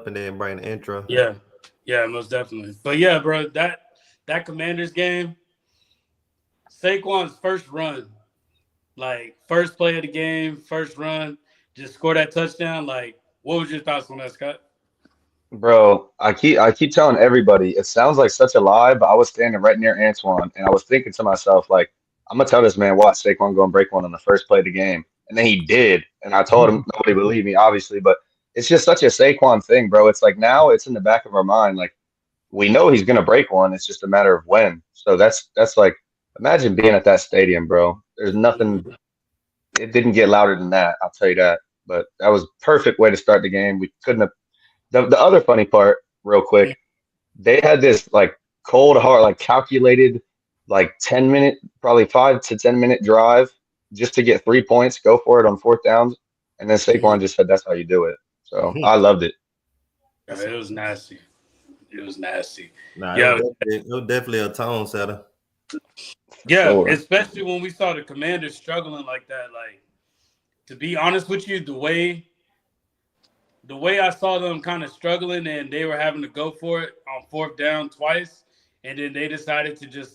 up and then bring the intro. Yeah, most definitely. But yeah, bro, that Commanders game, Saquon's first run, like first play of the game, first run, just score that touchdown. Like, what was your thoughts on that, Scott? Bro, I keep telling everybody, it sounds like such a lie, but I was standing right near Antoine and I was thinking to myself, like, I'm gonna tell this man watch Saquon go and break one on the first play of the game. And then he did. And I told him nobody believed me, obviously, but it's just such a Saquon thing, bro. It's like now it's in the back of our mind. Like we know he's gonna break one. It's just a matter of when. So that's like imagine being at that stadium, bro. There's nothing it didn't get louder than that, I'll tell you that. But that was perfect way to start the game. We couldn't have the other funny part, real quick, they had this like cold hard, like calculated, like 10-minute, probably 5 to 10 minute drive just to get 3 points, go for it on fourth downs, and then Saquon just said that's how you do it. So I loved it. Yeah, it was nasty. Nah, Yeah, it was definitely a tone setter. yeah, Sure. especially when we saw the Commanders struggling like that. Like, to be honest with you, the way I saw them kind of struggling and they were having to go for it on fourth down twice, and then they decided to just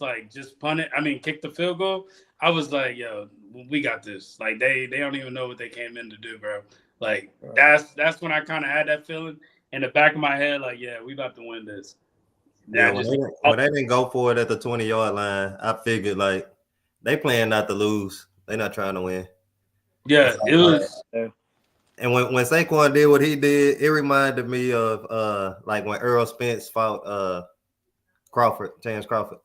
punt it. I mean, kick the field goal. I was like, yo, we got this. Like they don't even know what they came in to do, bro. Like that's when I kind of had that feeling in the back of my head, like, yeah, we about to win this. Yeah, when they didn't go for it at the 20-yard line, I figured like they playing not to lose. They not trying to win. Yeah, it was. And when Saquon did what he did, it reminded me of like when Earl Spence fought James Crawford.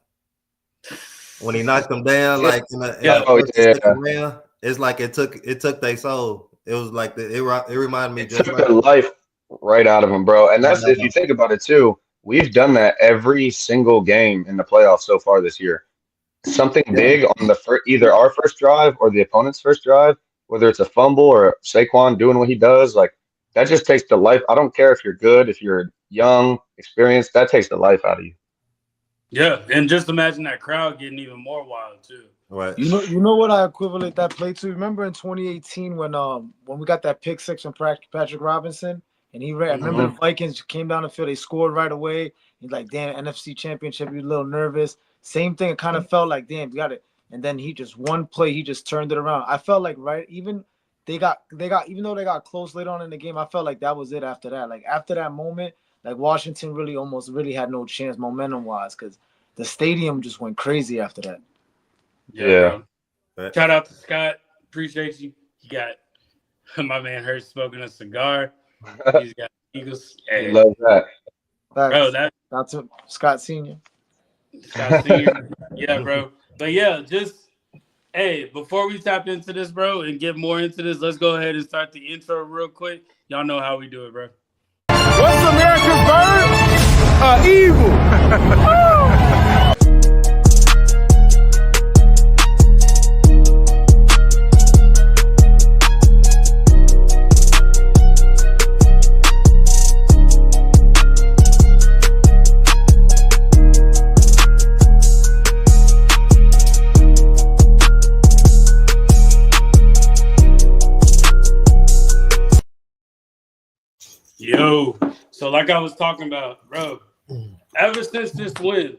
When he knocked him down, like in the second round, it's like it took their soul. It was like it reminded me It just took like the life right out of him, bro. And that's if you think about it too, we've done that every single game in the playoffs so far this year. Something big on the either our first drive or the opponent's first drive, whether it's a fumble or Saquon doing what he does, like that just takes the life. I don't care if you're good, if you're young, experienced, that takes the life out of you. Yeah, and just imagine that crowd getting even more wild too. right. You know what I equivalent that play to? Remember in 2018 when we got that pick six from Patrick Robinson and he ran. I remember the Vikings came down the field, they scored right away. He's like, damn, NFC Championship, you're a little nervous. Same thing. It kind of felt like, damn, we got it. And then he just one play, he just turned it around. I felt like even though they got close later on in the game, I felt like that was it after that. Like after that moment, like Washington really had no chance momentum wise because the stadium just went crazy after that. Yeah. Bro. Shout out to Scott. Appreciate you. You got my man Hurst smoking a cigar. He's got Eagles. Hey. Love that. Bro, that's to Scott Sr. Scott Sr. Yeah, bro. But yeah, just before we tap into this, bro, and get more into this, let's go ahead and start the intro real quick. Y'all know how we do it, bro. What's America's bird? Evil. Yo, so like I was talking about, bro, ever since this win,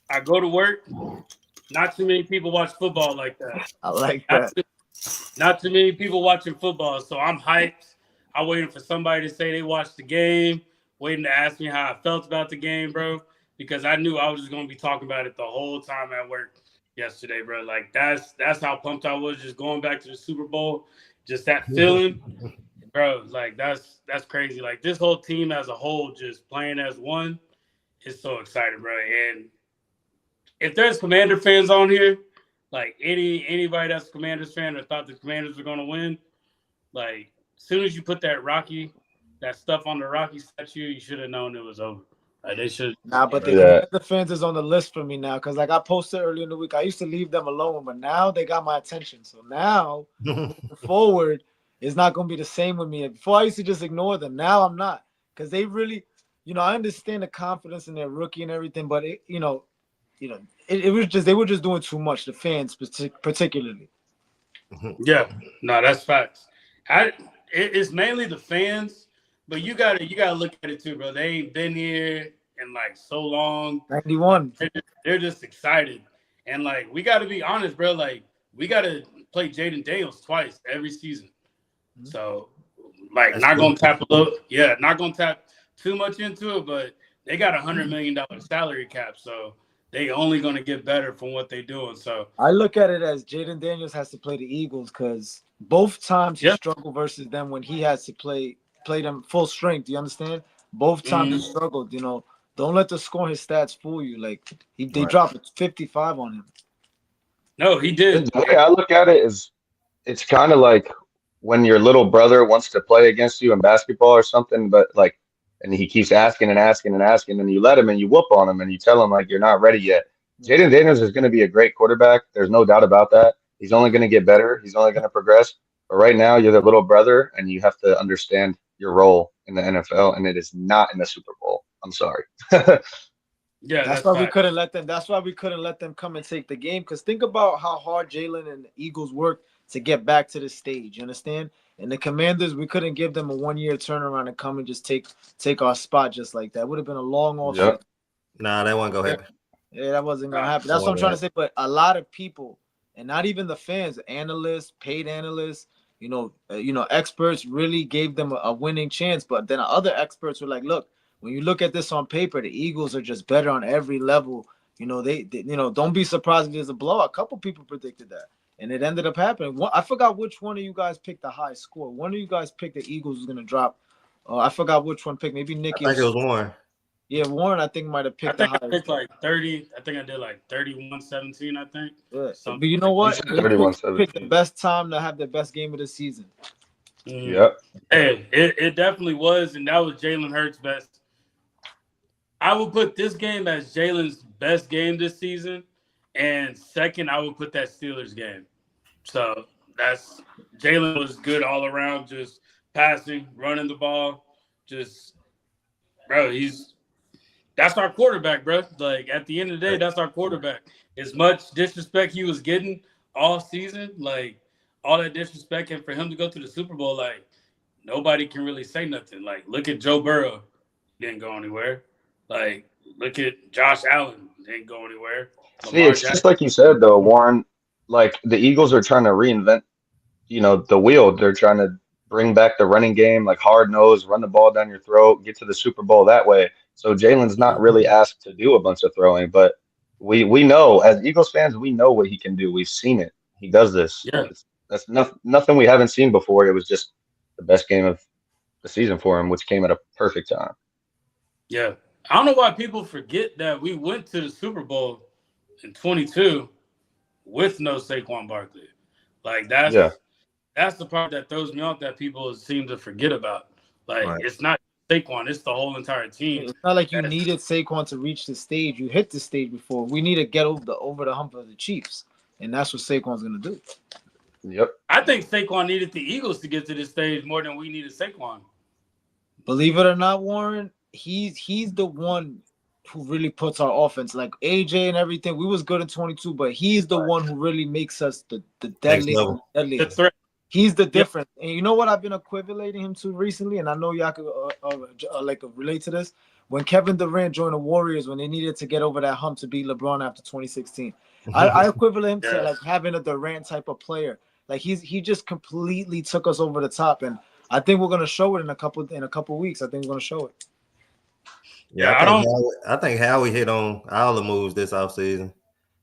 I go to work. Not too many people watch football like that. I like that. Not too many people watching football, so I'm hyped. I'm waiting for somebody to say they watched the game, waiting to ask me how I felt about the game, bro, because I knew I was just going to be talking about it the whole time at work yesterday, bro. Like, that's how pumped I was just going back to the Super Bowl, just that feeling. Bro, like that's crazy. Like this whole team as a whole just playing as one is so exciting, bro. And if there's Commander fans on here, like anybody that's a Commanders fan or thought the Commanders were gonna win, like as soon as you put that stuff on the Rocky statue, you should have known it was over. Like they should. Nah, but the fans is on the list for me now because like I posted earlier in the week, I used to leave them alone, but now they got my attention. So now forward. It's not going to be the same with me. Before I used to just ignore them. Now I'm not because they really, I understand the confidence in their rookie and everything, but it was just they were just doing too much. The fans, particularly. Yeah, no, that's facts. It's mainly the fans, But you gotta look at it too, bro. They ain't been here in like so long. 91. They're just excited, and like we gotta be honest, bro. Like we gotta play Jaden Daniels twice every season. So like That's not cool. gonna tap a little, yeah, not gonna tap too much into it, but they got $100 million salary cap, so they only gonna get better from what they doing. So I look at it as Jaden Daniels has to play the Eagles because both times he struggled versus them when he has to play them full strength. Do you understand? Both times he struggled. You know, don't let the score his stats fool you. Like they dropped 55 on him. no, he did. The way I look at it is, it's kind of like when your little brother wants to play against you in basketball or something, but like, and he keeps asking and asking and asking, and you let him and you whoop on him and you tell him like you're not ready yet. Jaden Daniels is going to be a great quarterback. There's no doubt about that. He's only going to get better. He's only going to progress. But right now, you're the little brother, and you have to understand your role in the NFL, and it is not in the Super Bowl. I'm sorry. Yeah, that's why we couldn't let them. That's why we couldn't let them come and take the game. Because think about how hard Jalen and the Eagles worked to get back to the stage. You understand? And the Commanders, we couldn't give them a 1-year turnaround and come and just take our spot just like that. Would have been a long off. Yep. Nah, that wasn't gonna happen. Yeah, that wasn't gonna happen. That's what I'm trying to say. But a lot of people, and not even the fans, analysts, paid analysts, experts really gave them a winning chance. But then other experts were like, look, when you look at this on paper, the Eagles are just better on every level. They don't be surprised if there's a blowout. A couple people predicted that, and it ended up happening. I forgot which one of you guys picked the high score. One of you guys picked the Eagles was gonna drop. I forgot which one picked. Maybe Nicky. I think it was Warren. Yeah, Warren, I think might have picked the highest. I picked like 30. I think I did like 31-17, I think. Yeah. But you know what? 31-17. Picked the best time to have the best game of the season. Yep. Hey, it definitely was, and that was Jalen Hurts' best. I would put this game as Jalen's best game this season, and second, I would put that Steelers game. So that's Jalen was good all around, just passing, running the ball, that's our quarterback, bro. Like at the end of the day, that's our quarterback. As much disrespect he was getting all season, like all that disrespect, and for him to go to the Super Bowl, like nobody can really say nothing. Like look at Joe Burrow, didn't go anywhere. Like look at Josh Allen, didn't go anywhere. See, it's just like you said though, Warren. Like the Eagles are trying to reinvent, the wheel. They're trying to bring back the running game, like hard nose, run the ball down your throat, get to the Super Bowl that way. So Jalen's not really asked to do a bunch of throwing, but we know as Eagles fans, we know what he can do. We've seen it. He does this. Yeah. That's nothing we haven't seen before. It was just the best game of the season for him, which came at a perfect time. Yeah. I don't know why people forget that we went to the Super Bowl in 22 with no Saquon Barkley. Like that's the part that throws me off that people seem to forget about. Like It's not Saquon, it's the whole entire team. It's not like you needed Saquon to reach the stage. You hit the stage before. We need to get over the hump of the Chiefs, and that's what Saquon's gonna do. Yep. I think Saquon needed the Eagles to get to this stage more than we needed Saquon. Believe it or not, Warren, he's the one who really puts our offense, like AJ and everything. We was good in 22, but he's the one who really makes us the deadliest. The threat. He's the difference. And you know what I've been equating him to recently, and I know y'all could relate to this. When Kevin Durant joined the Warriors, when they needed to get over that hump to beat LeBron after 2016, I equivalent him to like having a Durant type of player. Like he just completely took us over the top, and I think we're gonna show it in a couple weeks. I think we're gonna show it. Yeah, I think Howie hit on all the moves this offseason.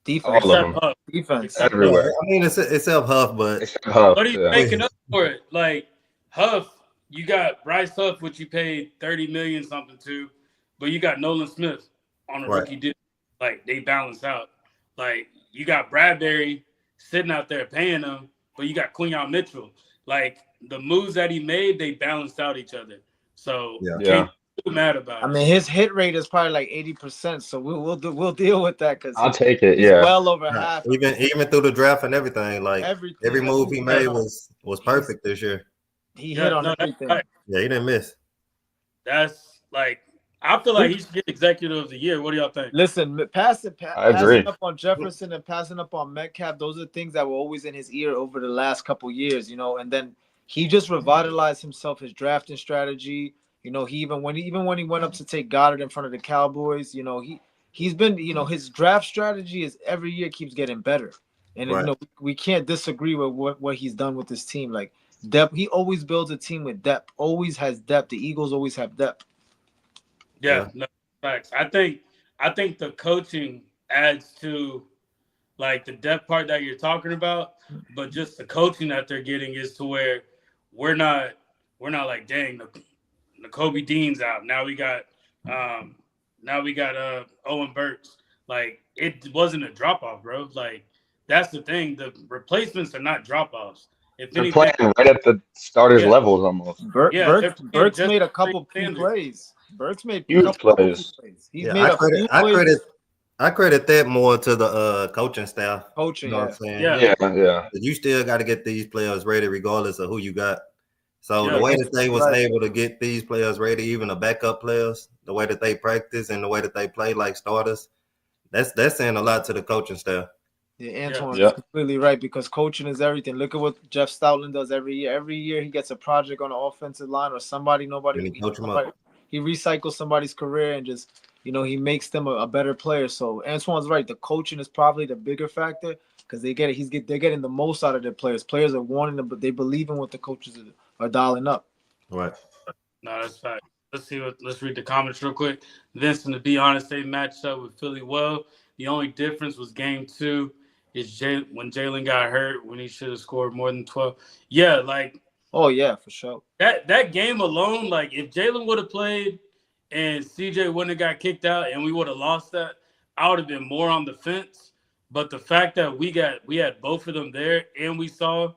Defense, all of them. Defense everywhere. I mean, except Huff, but what are you making up for it? Like Huff, you got Bryce Huff, which you paid $30 million something to, but you got Nolan Smith on a rookie deal. Like they balance out. Like you got Bradbury sitting out there paying him, but you got Quinyon Mitchell. Like the moves that he made, they balanced out each other. So can't be mad about it. I mean, his hit rate is probably like 80%. So we'll deal with that because I'll take it. He's well over half. Even through the draft and everything, like every move he made was perfect this year. He hit on everything. Right. Yeah, he didn't miss. That's like I feel like he should get executive of the year. What do y'all think? Listen, passing up on Jefferson and passing up on Metcalf, those are things that were always in his ear over the last couple years, and then he just revitalized himself, his drafting strategy. You know, he even when he went up to take Goddard in front of the Cowboys, you know, he's been, you know, his draft strategy is every year keeps getting better. And you Right. know, we can't disagree with what he's done with this team. Like depth, he always builds a team with depth. Always has depth. The Eagles always have depth. Yeah, no facts. I think the coaching adds to like the depth part that you're talking about, but just the coaching that they're getting is to where we're not like, dang, the Kobe Dean's out. Now we got Owen Burks. Like it wasn't a drop off, bro. Like that's the thing. The replacements are not drop offs. If They're anything, playing right at the starters' yeah, levels almost. yeah, they're playing Burks just made a the same couple key standard. plays. Burks made a Huge couple key plays. plays. He's Yeah, made a few plays. I credit that more to the coaching staff. Coaching, You know yeah. what I'm saying? Yeah. Yeah. You still got to get these players ready regardless of who you got. So Yeah, the way that they was right. able to get these players ready, even the backup players, the way that they practice and the way that they play like starters, that's saying a lot to the coaching staff. Yeah, Antoine Yeah. is completely right because coaching is everything. Look at what Jeff Stoutland does every year. Every year he gets a project on the offensive line or somebody, And he coach them up. he recycles somebody's career and just, you know, he makes them a better player. So Antoine's right. The coaching is probably the bigger factor because they get it. They're getting the most out of their players. Players are wanting them, but they believe in what the coaches are dialing up. Right. No, that's fact. Let's read the comments real quick. Vincent, to be honest, they matched up with Philly well. The only difference was game 2 is when Jalen got hurt when he should have scored more than 12. Yeah, like Oh yeah, for sure. that game alone, like if Jalen would have played and CJ wouldn't have got kicked out and we would have lost that, I would have been more on the fence. But the fact that we had both of them there and we saw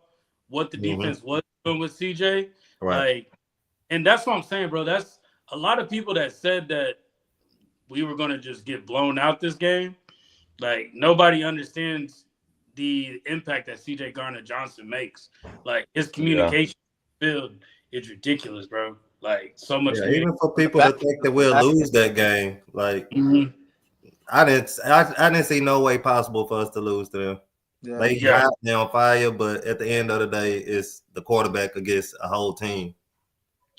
what the defense was doing with CJ, like, and that's what I'm saying, bro. That's a lot of people that said that we were going to just get blown out this game. Like, nobody understands the impact that CJ Garner-Johnson makes. Like, his communication field is ridiculous, bro. Like, so much. Yeah, even for people that think that we'll lose that game, like I didn't see no way possible for us to lose to them. They're on fire, but at the end of the day, it's the quarterback against a whole team.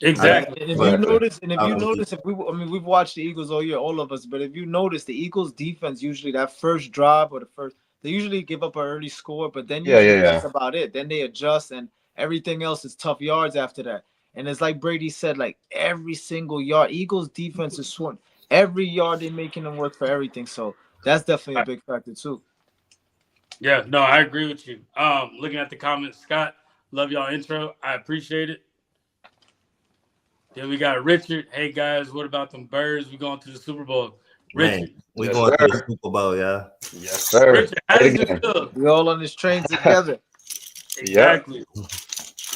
Exactly. And if you notice, we've watched the Eagles all year, all of us. But if you notice, the Eagles' defense usually that first drive or they usually give up an early score, but then that's about it. Then they adjust, and everything else is tough yards after that. And it's like Brady said, like every single yard, Eagles' defense is sworn. Every yard they're making them work for everything. So that's definitely a big factor too. Yeah, no, I agree with you. Looking at the comments, Scott, love y'all intro. I appreciate it. Then we got Richard. Hey guys, what about them Birds? We going to the Super Bowl. Richard, Man, we going to the Super Bowl, yeah. Yes, sir. Richard, how does it feel? We all on this train together. Exactly.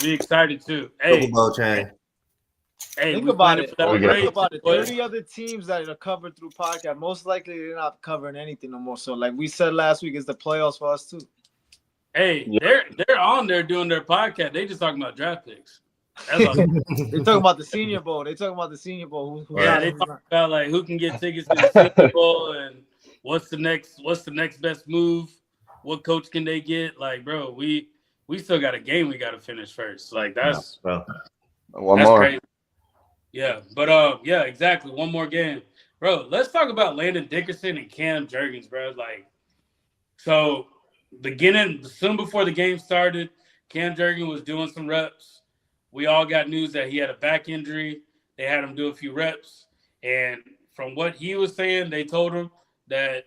We excited too. Hey, Super Bowl chain. Hey, think about it. Think about it. 30 other teams that are covered through podcast. Most likely they're not covering anything no more. So, like we said last week, it's the playoffs for us too. Hey, they're on there doing their podcast. They just talking about draft picks. That's all. They're talking about the Senior Bowl. They talking about the Senior Bowl. They talk about like who can get tickets to the Senior Bowl and what's the next best move. What coach can they get? Like, bro, we still got a game we got to finish first. Like that's one more. Crazy. Yeah, but yeah, exactly. One more game, bro. Let's talk about Landon Dickerson and Cam Jurgens, bro. Like, so soon before the game started, Cam Jurgens was doing some reps. We all got news that he had a back injury. They had him do a few reps, and from what he was saying, they told him that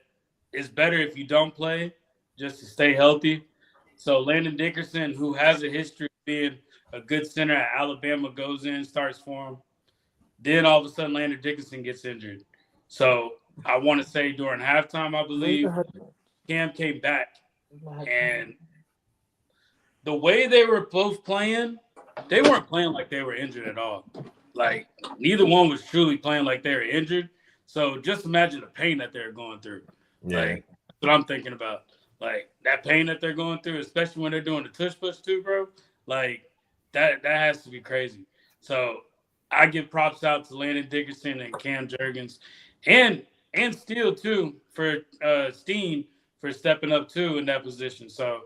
it's better if you don't play just to stay healthy. So Landon Dickerson, who has a history of being a good center at Alabama, goes in, starts for him. Then all of a sudden, Landon Dickerson gets injured. So I want to say during halftime, I believe, Cam came back. And the way they were both playing, they weren't playing like they were injured at all. Like, neither one was truly playing like they were injured. So just imagine the pain that they're going through. Yeah. Like, that's what I'm thinking about. Like, that pain that they're going through, especially when they're doing the tush push too, bro. Like, that has to be crazy. So I give props out to Landon Dickerson and Cam Jurgens and Steele too for Steen for stepping up too in that position. So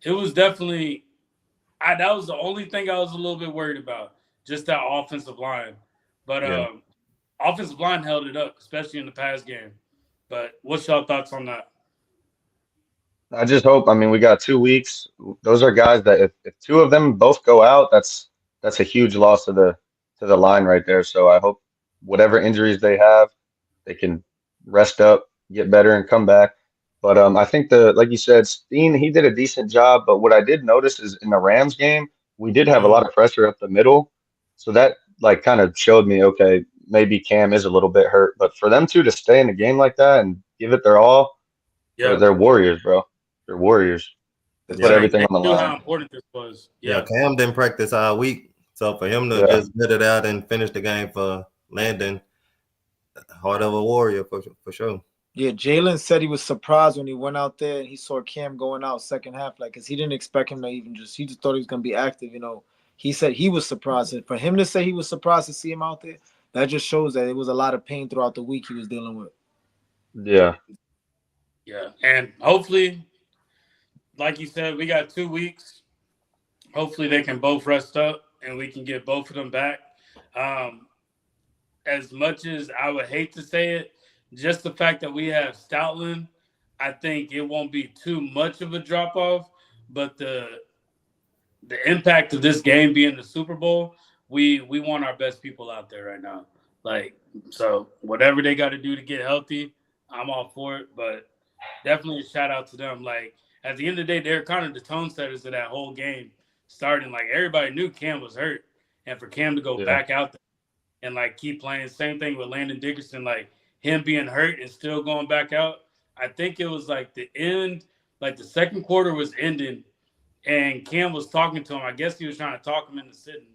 it was definitely that was the only thing I was a little bit worried about, just that offensive line. But Yeah. offensive line held it up, especially in the past game. But what's y'all thoughts on that? I just hope. I mean, we got 2 weeks. Those are guys that if two of them both go out, that's a huge loss to the line right there. So I hope whatever injuries they have, they can rest up, get better, and come back. But I think like you said, Steen, he did a decent job. But what I did notice is in the Rams game, we did have a lot of pressure up the middle. So that like kind of showed me, okay, maybe Cam is a little bit hurt. But for them two to stay in the game like that and give it their all, Yeah, they're warriors, bro. They're warriors. They it's put Yeah. like everything they on the knew how line. important this was. Yeah, Yeah, Cam didn't practice all week. So for him to Yeah. just get it out and finish the game for Landon, heart of a warrior for sure. Yeah, Jalen said he was surprised when he went out there and he saw Cam going out second half, like, because he didn't expect him to he just thought he was going to be active, He said he was surprised. And for him to say he was surprised to see him out there, that just shows that it was a lot of pain throughout the week he was dealing with. Yeah. yeah, and hopefully, like you said, we got 2 weeks. Hopefully, they can both rest up and we can get both of them back. As much as I would hate to say it, just the fact that we have Stoutland, I think it won't be too much of a drop off. But the impact of this game being the Super Bowl, we want our best people out there right now. Like, so whatever they got to do to get healthy, I'm all for it. But definitely a shout out to them. Like, at the end of the day, they're kind of the tone setters of that whole game starting. Like, everybody knew Cam was hurt, and for Cam to go back out there and like keep playing. Same thing with Landon Dickerson, like him being hurt and still going back out. I think it was like the end, like the second quarter was ending, and Cam was talking to him. I guess he was trying to talk him into sitting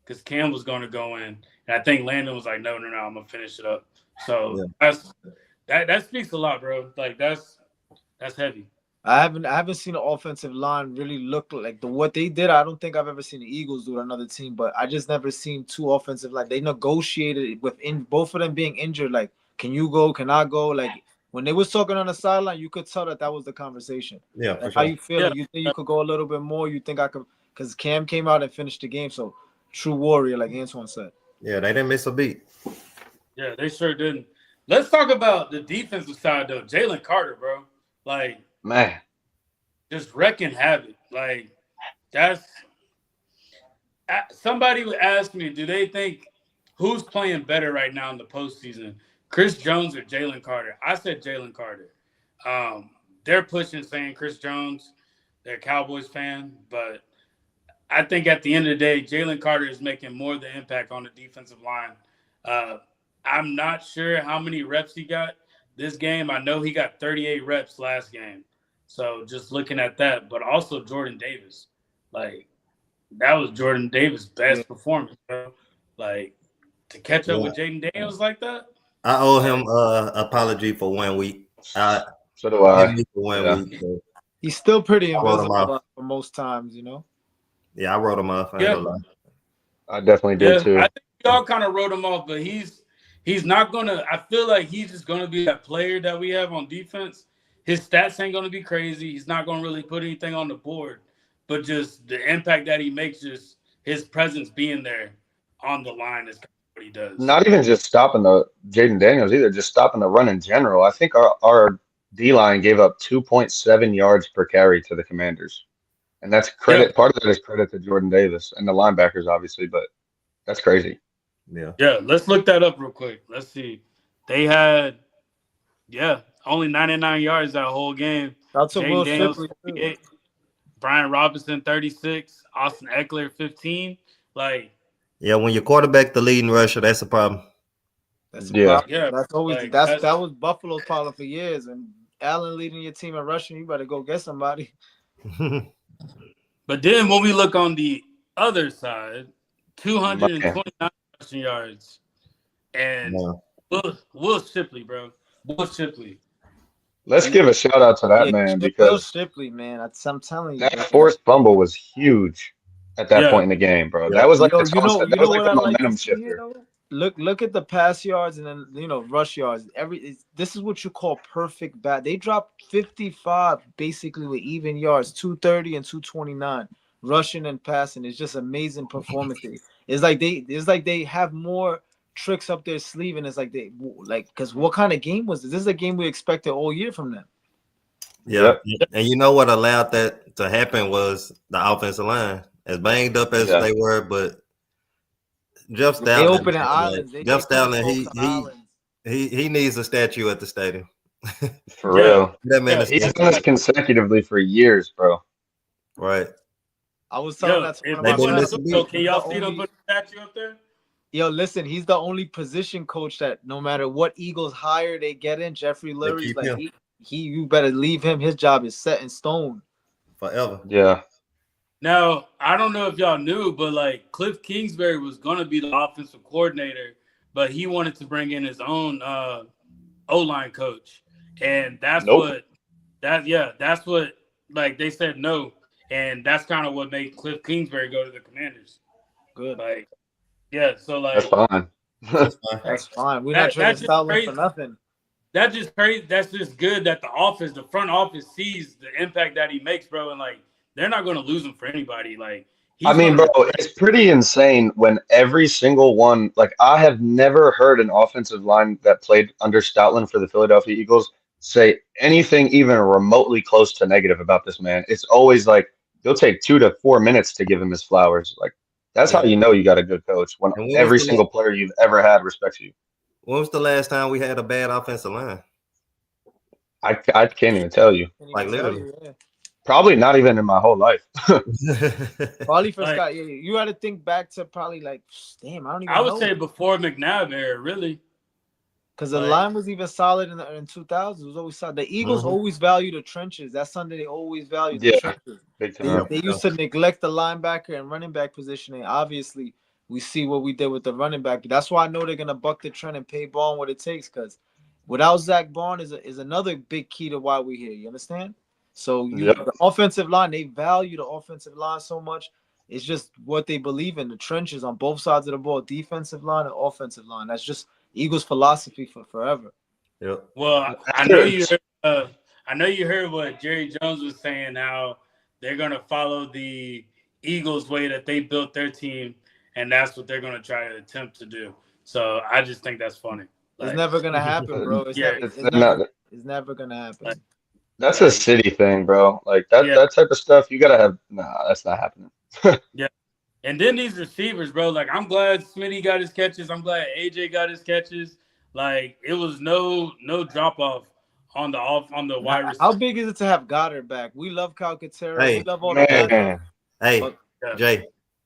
because Cam was going to go in, and I think Landon was like, "No, I'm gonna finish it up." So that speaks a lot, bro. Like that's heavy. I haven't seen the offensive line really look like what they did. I don't think I've ever seen the Eagles do another team, but I just never seen two offensive line. They negotiated within both of them being injured. Like, can you go? Can I go? Like when they was talking on the sideline, you could tell that was the conversation. Yeah, for Like, sure. how you feeling? You think you could go a little bit more? You think I could? Because Cam came out and finished the game. So true warrior, like Antoine said. Yeah, they didn't miss a beat. Yeah, they sure didn't. Let's talk about the defensive side though. Jalen Carter, bro. Like, Man. just wrecking havoc. Like, that's somebody would ask me, do they think who's playing better right now in the postseason, Chris Jones or Jalen Carter? I said Jalen Carter. They're pushing saying Chris Jones. They're a Cowboys fan, but I think at the end of the day, Jalen Carter is making more of the impact on the defensive line. I'm not sure how many reps he got this game. I know he got 38 reps last game. So just looking at that, but also Jordan Davis. Like, that was Jordan Davis' best performance, bro. Like, to catch up with Jaden Daniels like that. I owe him apology for 1 week. So do I. For 1 week. So. He's still pretty invisible for most times, Yeah, I wrote him off. I definitely did too. I think y'all kind of wrote him off, but he's not gonna. I feel like he's just gonna be that player that we have on defense. His stats ain't gonna be crazy. He's not gonna really put anything on the board, but just the impact that he makes, just his presence being there on the line is what he does. Not even just stopping the Jaden Daniels either, just stopping the run in general. I think our D-line gave up 2.7 yards per carry to the Commanders. And that's credit. Yeah. Part of that is credit to Jordan Davis and the linebackers, obviously, but that's crazy. Yeah. Yeah, let's look that up real quick. Let's see. They had, only 99 yards that whole game. That's a Will Shipley, too. Brian Robinson, 36. Austin Eckler, 15. Like, yeah, when your quarterback the leading rusher, that's a problem. That's a problem. Yeah, that's always like, that was Buffalo's problem for years. And Allen leading your team in rushing, you better go get somebody. But then when we look on the other side, 229 rushing yards. And Will Shipley, bro. Will Shipley. Let's give a shout out to that man because Will Shipley, man. I'm telling you, that forced fumble was huge at that point in the game, bro. That was like the momentum shifter. Look at the pass yards and then rush yards. This is what you call perfect bat. They dropped 55 basically with even yards, 230 and 229 rushing and passing. It's just amazing performance. It's like they have more tricks up their sleeve, and it's like because what kind of game was this? This is a game we expected all year from them. Yeah, and you know what allowed that to happen was the offensive line, as banged up as they were, but Jeff Stoutland. They open islands. Jeff Stoutland, he needs a statue at the stadium. For real. That man he's done this consecutively for years, bro. Right. I was telling that to one of my friends. So can y'all see them put a statue up there? Yo, listen, he's the only position coach that no matter what Eagles hire they get in, Jeffrey Lurie's like you better leave him. His job is set in stone. Forever. Yeah. Now, I don't know if y'all knew, but like Cliff Kingsbury was gonna be the offensive coordinator, but he wanted to bring in his own O-line coach. And that's what like they said no. And that's kind of what made Cliff Kingsbury go to the Commanders. Good. Like, yeah, so like that's fine. That's fine. We're not trying to style him for nothing. That's just crazy. That's just good that the front office sees the impact that he makes, bro. And like they're not gonna lose him for anybody. Like I mean, bro, it's pretty insane when every single one, like I have never heard an offensive line that played under Stoutland for the Philadelphia Eagles say anything even remotely close to negative about this man. It's always like it'll take 2 to 4 minutes to give him his flowers. Like that's how you know you got a good coach, when every single player you've ever had respects you. When was the last time we had a bad offensive line? I can't even tell you. Like literally. Probably not even in my whole life. Probably for Scott. You got to think back to probably like, damn, I don't even know. I would say before McNabb era, really. Because the line was even solid in 2000s. It was always solid. The Eagles always value the trenches. That's something they always value, the trenches. They used to neglect the linebacker and running back positioning. Obviously, we see what we did with the running back. That's why I know they're going to buck the trend and pay Bond what it takes, because without Zach Bond is another big key to why we're here. You understand? So the offensive line, they value the offensive line so much. It's just what they believe in, the trenches on both sides of the ball, defensive line and offensive line. That's just Eagles philosophy for forever. Yeah. Well, I know you heard what Jerry Jones was saying, how they're gonna follow the Eagles way that they built their team, and that's what they're gonna try to attempt to do. So I just think that's funny. Like, it's never gonna happen, bro. It's never gonna happen. Like, that's a city thing, bro. Like that type of stuff, you gotta have. Nah, that's not happening. Yeah. And then these receivers, bro, like I'm glad Smitty got his catches. I'm glad AJ got his catches. Like it was no drop off on the wide receiver. How big is it to have Goddard back? We love Calcaterra. We love all the guys. Hey,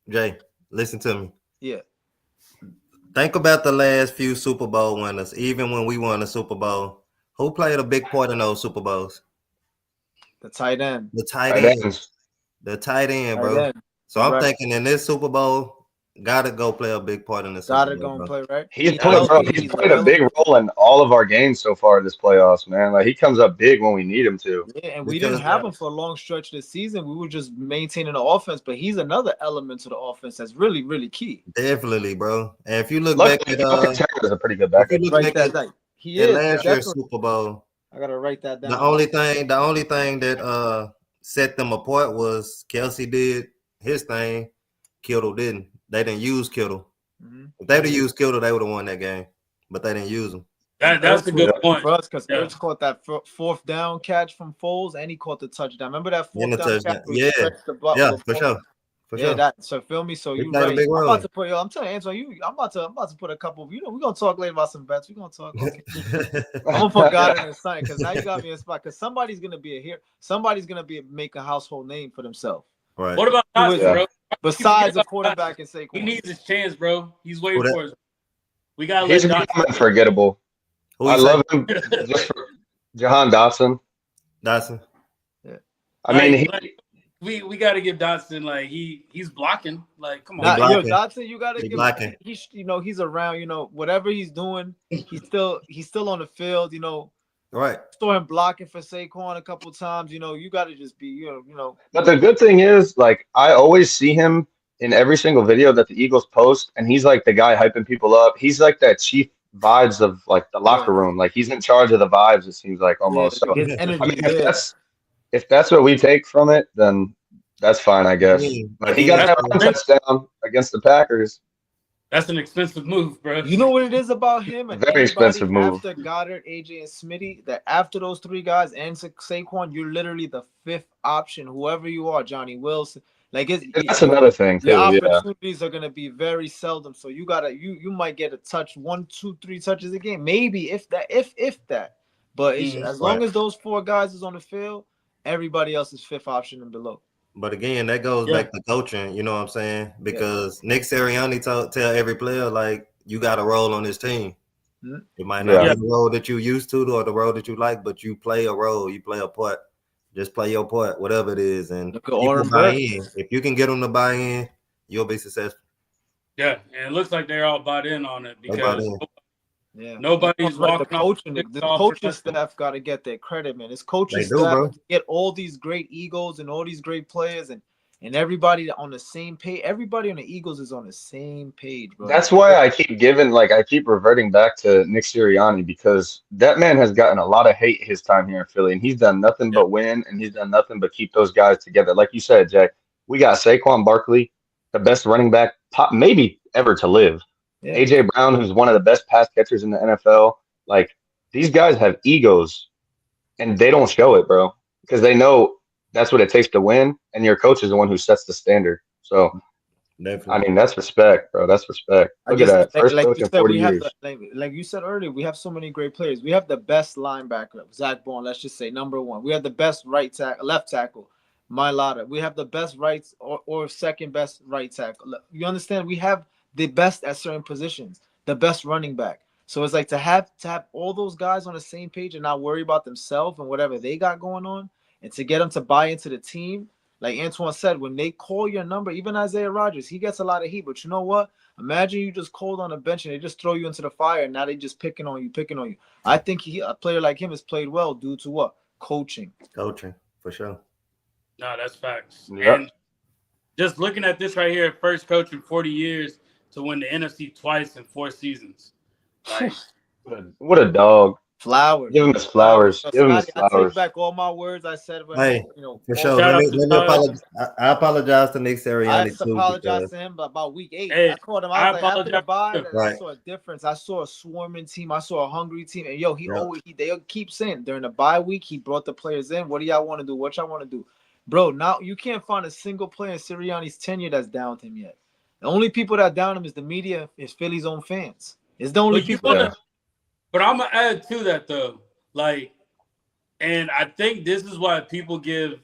Jay, listen to me. Yeah. Think about the last few Super Bowl winners. Even when we won a Super Bowl, who played a big part in those Super Bowls? The tight end. The tight end, bro. So I'm thinking in this Super Bowl, gotta go play a big part in this. Gotta go and play, right? He's played a big role in all of our games so far this playoffs, man. Like he comes up big when we need him to. Yeah, and we didn't have him for a long stretch this season. We were just maintaining the offense, but he's another element to the offense that's really, really key. Definitely, bro. And if you look back at is a pretty good backup. He is last year's Super Bowl. I gotta write that down. The only thing that set them apart was Kelsey did his thing. Kittle didn't. They didn't use Kittle. Mm-hmm. If they would have used Kittle, they would have won that game. But they didn't use him. That's a good point for us, because Ertz caught that fourth down catch from Foles, and he caught the touchdown. Remember that fourth down catch? For sure. So feel me. So you right. I'm about to put. I'm telling Antoine, I'm about to put a couple. We're gonna talk later about some bets. We're gonna talk. Okay. I'm gonna put God in the sign, because now you got me in a spot. Because somebody's gonna be here. Somebody's gonna make a household name for themselves. Right. What about Dotson, bro? Besides a quarterback and Saquon, he needs his chance, bro. He's waiting for us. We gotta let Dotson. He's unforgettable. I love him just for Jahan Dotson. Dotson. Yeah. I mean, we got to give Dotson, like he's blocking. Like, come on, Dotson, you got to give blocking. He's around. Whatever he's doing, he's still on the field. Right. Saw him blocking for Saquon a couple times. You got to just be, But the good thing is, like, I always see him in every single video that the Eagles post, and he's like the guy hyping people up. He's like that chief vibes of like the locker room. Like he's in charge of the vibes. It seems like almost. So, if that's what we take from it, then that's fine, I guess. But he got to have a touchdown against the Packers. That's an expensive move, bro. You know what it is about him and Very anybody expensive move. after Goddard, AJ, and Smitty, that after those three guys and Saquon, you're literally the fifth option, whoever you are, Johnny Wilson. Like And that's another thing your too. Yeah, opportunities are gonna be very seldom. So you might get a touch, 1, 2, 3 touches a game, maybe if that. But as long as those four guys is on the field, everybody else is fifth option and below. But again, that goes back to coaching. You know what I'm saying? Because Nick Sirianni tell every player, like, you got a role on this team. Mhm. It might not be the role that you used to or the role that you like, but you play a role. You play a part. Just play your part, whatever it is, and people buy in. If you can get them to buy in, you'll be successful. Yeah, and it looks like they're all bought in on it because nobody's like walking the coaching staff got to get their credit, man. It's coaching staff to get all these great Eagles and all these great players and everybody on the same page. Everybody on the Eagles is on the same page, bro. That's why I keep reverting back to Nick Sirianni, because that man has gotten a lot of hate his time here in Philly, and he's done nothing but win, and he's done nothing but keep those guys together. Like you said, Jay, we got Saquon Barkley, the best running back maybe ever to live. Yeah. AJ Brown, who's one of the best pass catchers in the NFL. Like, these guys have egos, and they don't show it, bro, because they know that's what it takes to win, and your coach is the one who sets the standard. So, definitely. I mean, that's respect, bro. That's respect. Look at that. First coach in 40 years. Like you said earlier, we have so many great players. We have the best linebacker, Zach Bourne, let's just say, number one. We have the best left tackle, Mailata. We have the best rights or second best right tackle. You understand? We have the best at certain positions, the best running back. So it's like to have all those guys on the same page and not worry about themselves and whatever they got going on, and to get them to buy into the team. Like Antoine said, when they call your number, even Isaiah Rodgers, he gets a lot of heat. But you know what? Imagine you just cold on a bench and they just throw you into the fire, and now they just picking on you. I think a player like him has played well due to what? Coaching, for sure. No, that's facts. Yep. And just looking at this right here, first coach in 40 years to win the NFC twice in 4 seasons. Like, what a dog. Flowers. Give him his flowers. Give him his flowers. I take back all my words I said. For sure. Let me apologize. I apologize to Nick Sirianni too. I apologize to him about week 8. Hey, I called him. I was like, after the bye, I saw a difference. I saw a swarming team. I saw a hungry team. And they keep saying during the bye week, he brought the players in. What do y'all want to do? What y'all want to do? Bro, now you can't find a single player in Sirianni's tenure that's downed him yet. The only people that down him is the media, is Philly's own fans. It's the only people that. But I'm going to add to that, though. Like, and I think this is why people give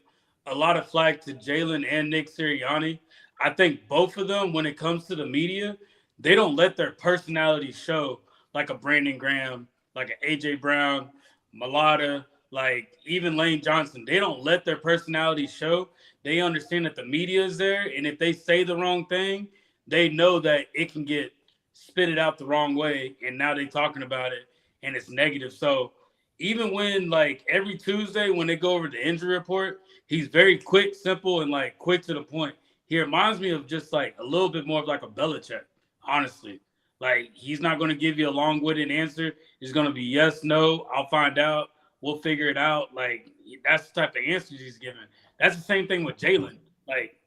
a lot of flack to Jalen and Nick Sirianni. I think both of them, when it comes to the media, they don't let their personality show, like a Brandon Graham, like an A.J. Brown, Mailata, like even Lane Johnson. They don't let their personality show. They understand that the media is there, and if they say the wrong thing, they know that it can get spitted out the wrong way, and now they're talking about it, and it's negative. So even when, like, every Tuesday when they go over the injury report, he's very quick, simple, and, like, quick to the point. He reminds me of just, like, a little bit more of, like, a Belichick, honestly. Like, he's not going to give you a long-winded answer. It's going to be yes, no, I'll find out, we'll figure it out. Like, that's the type of answers he's giving. That's the same thing with Jalen. Like,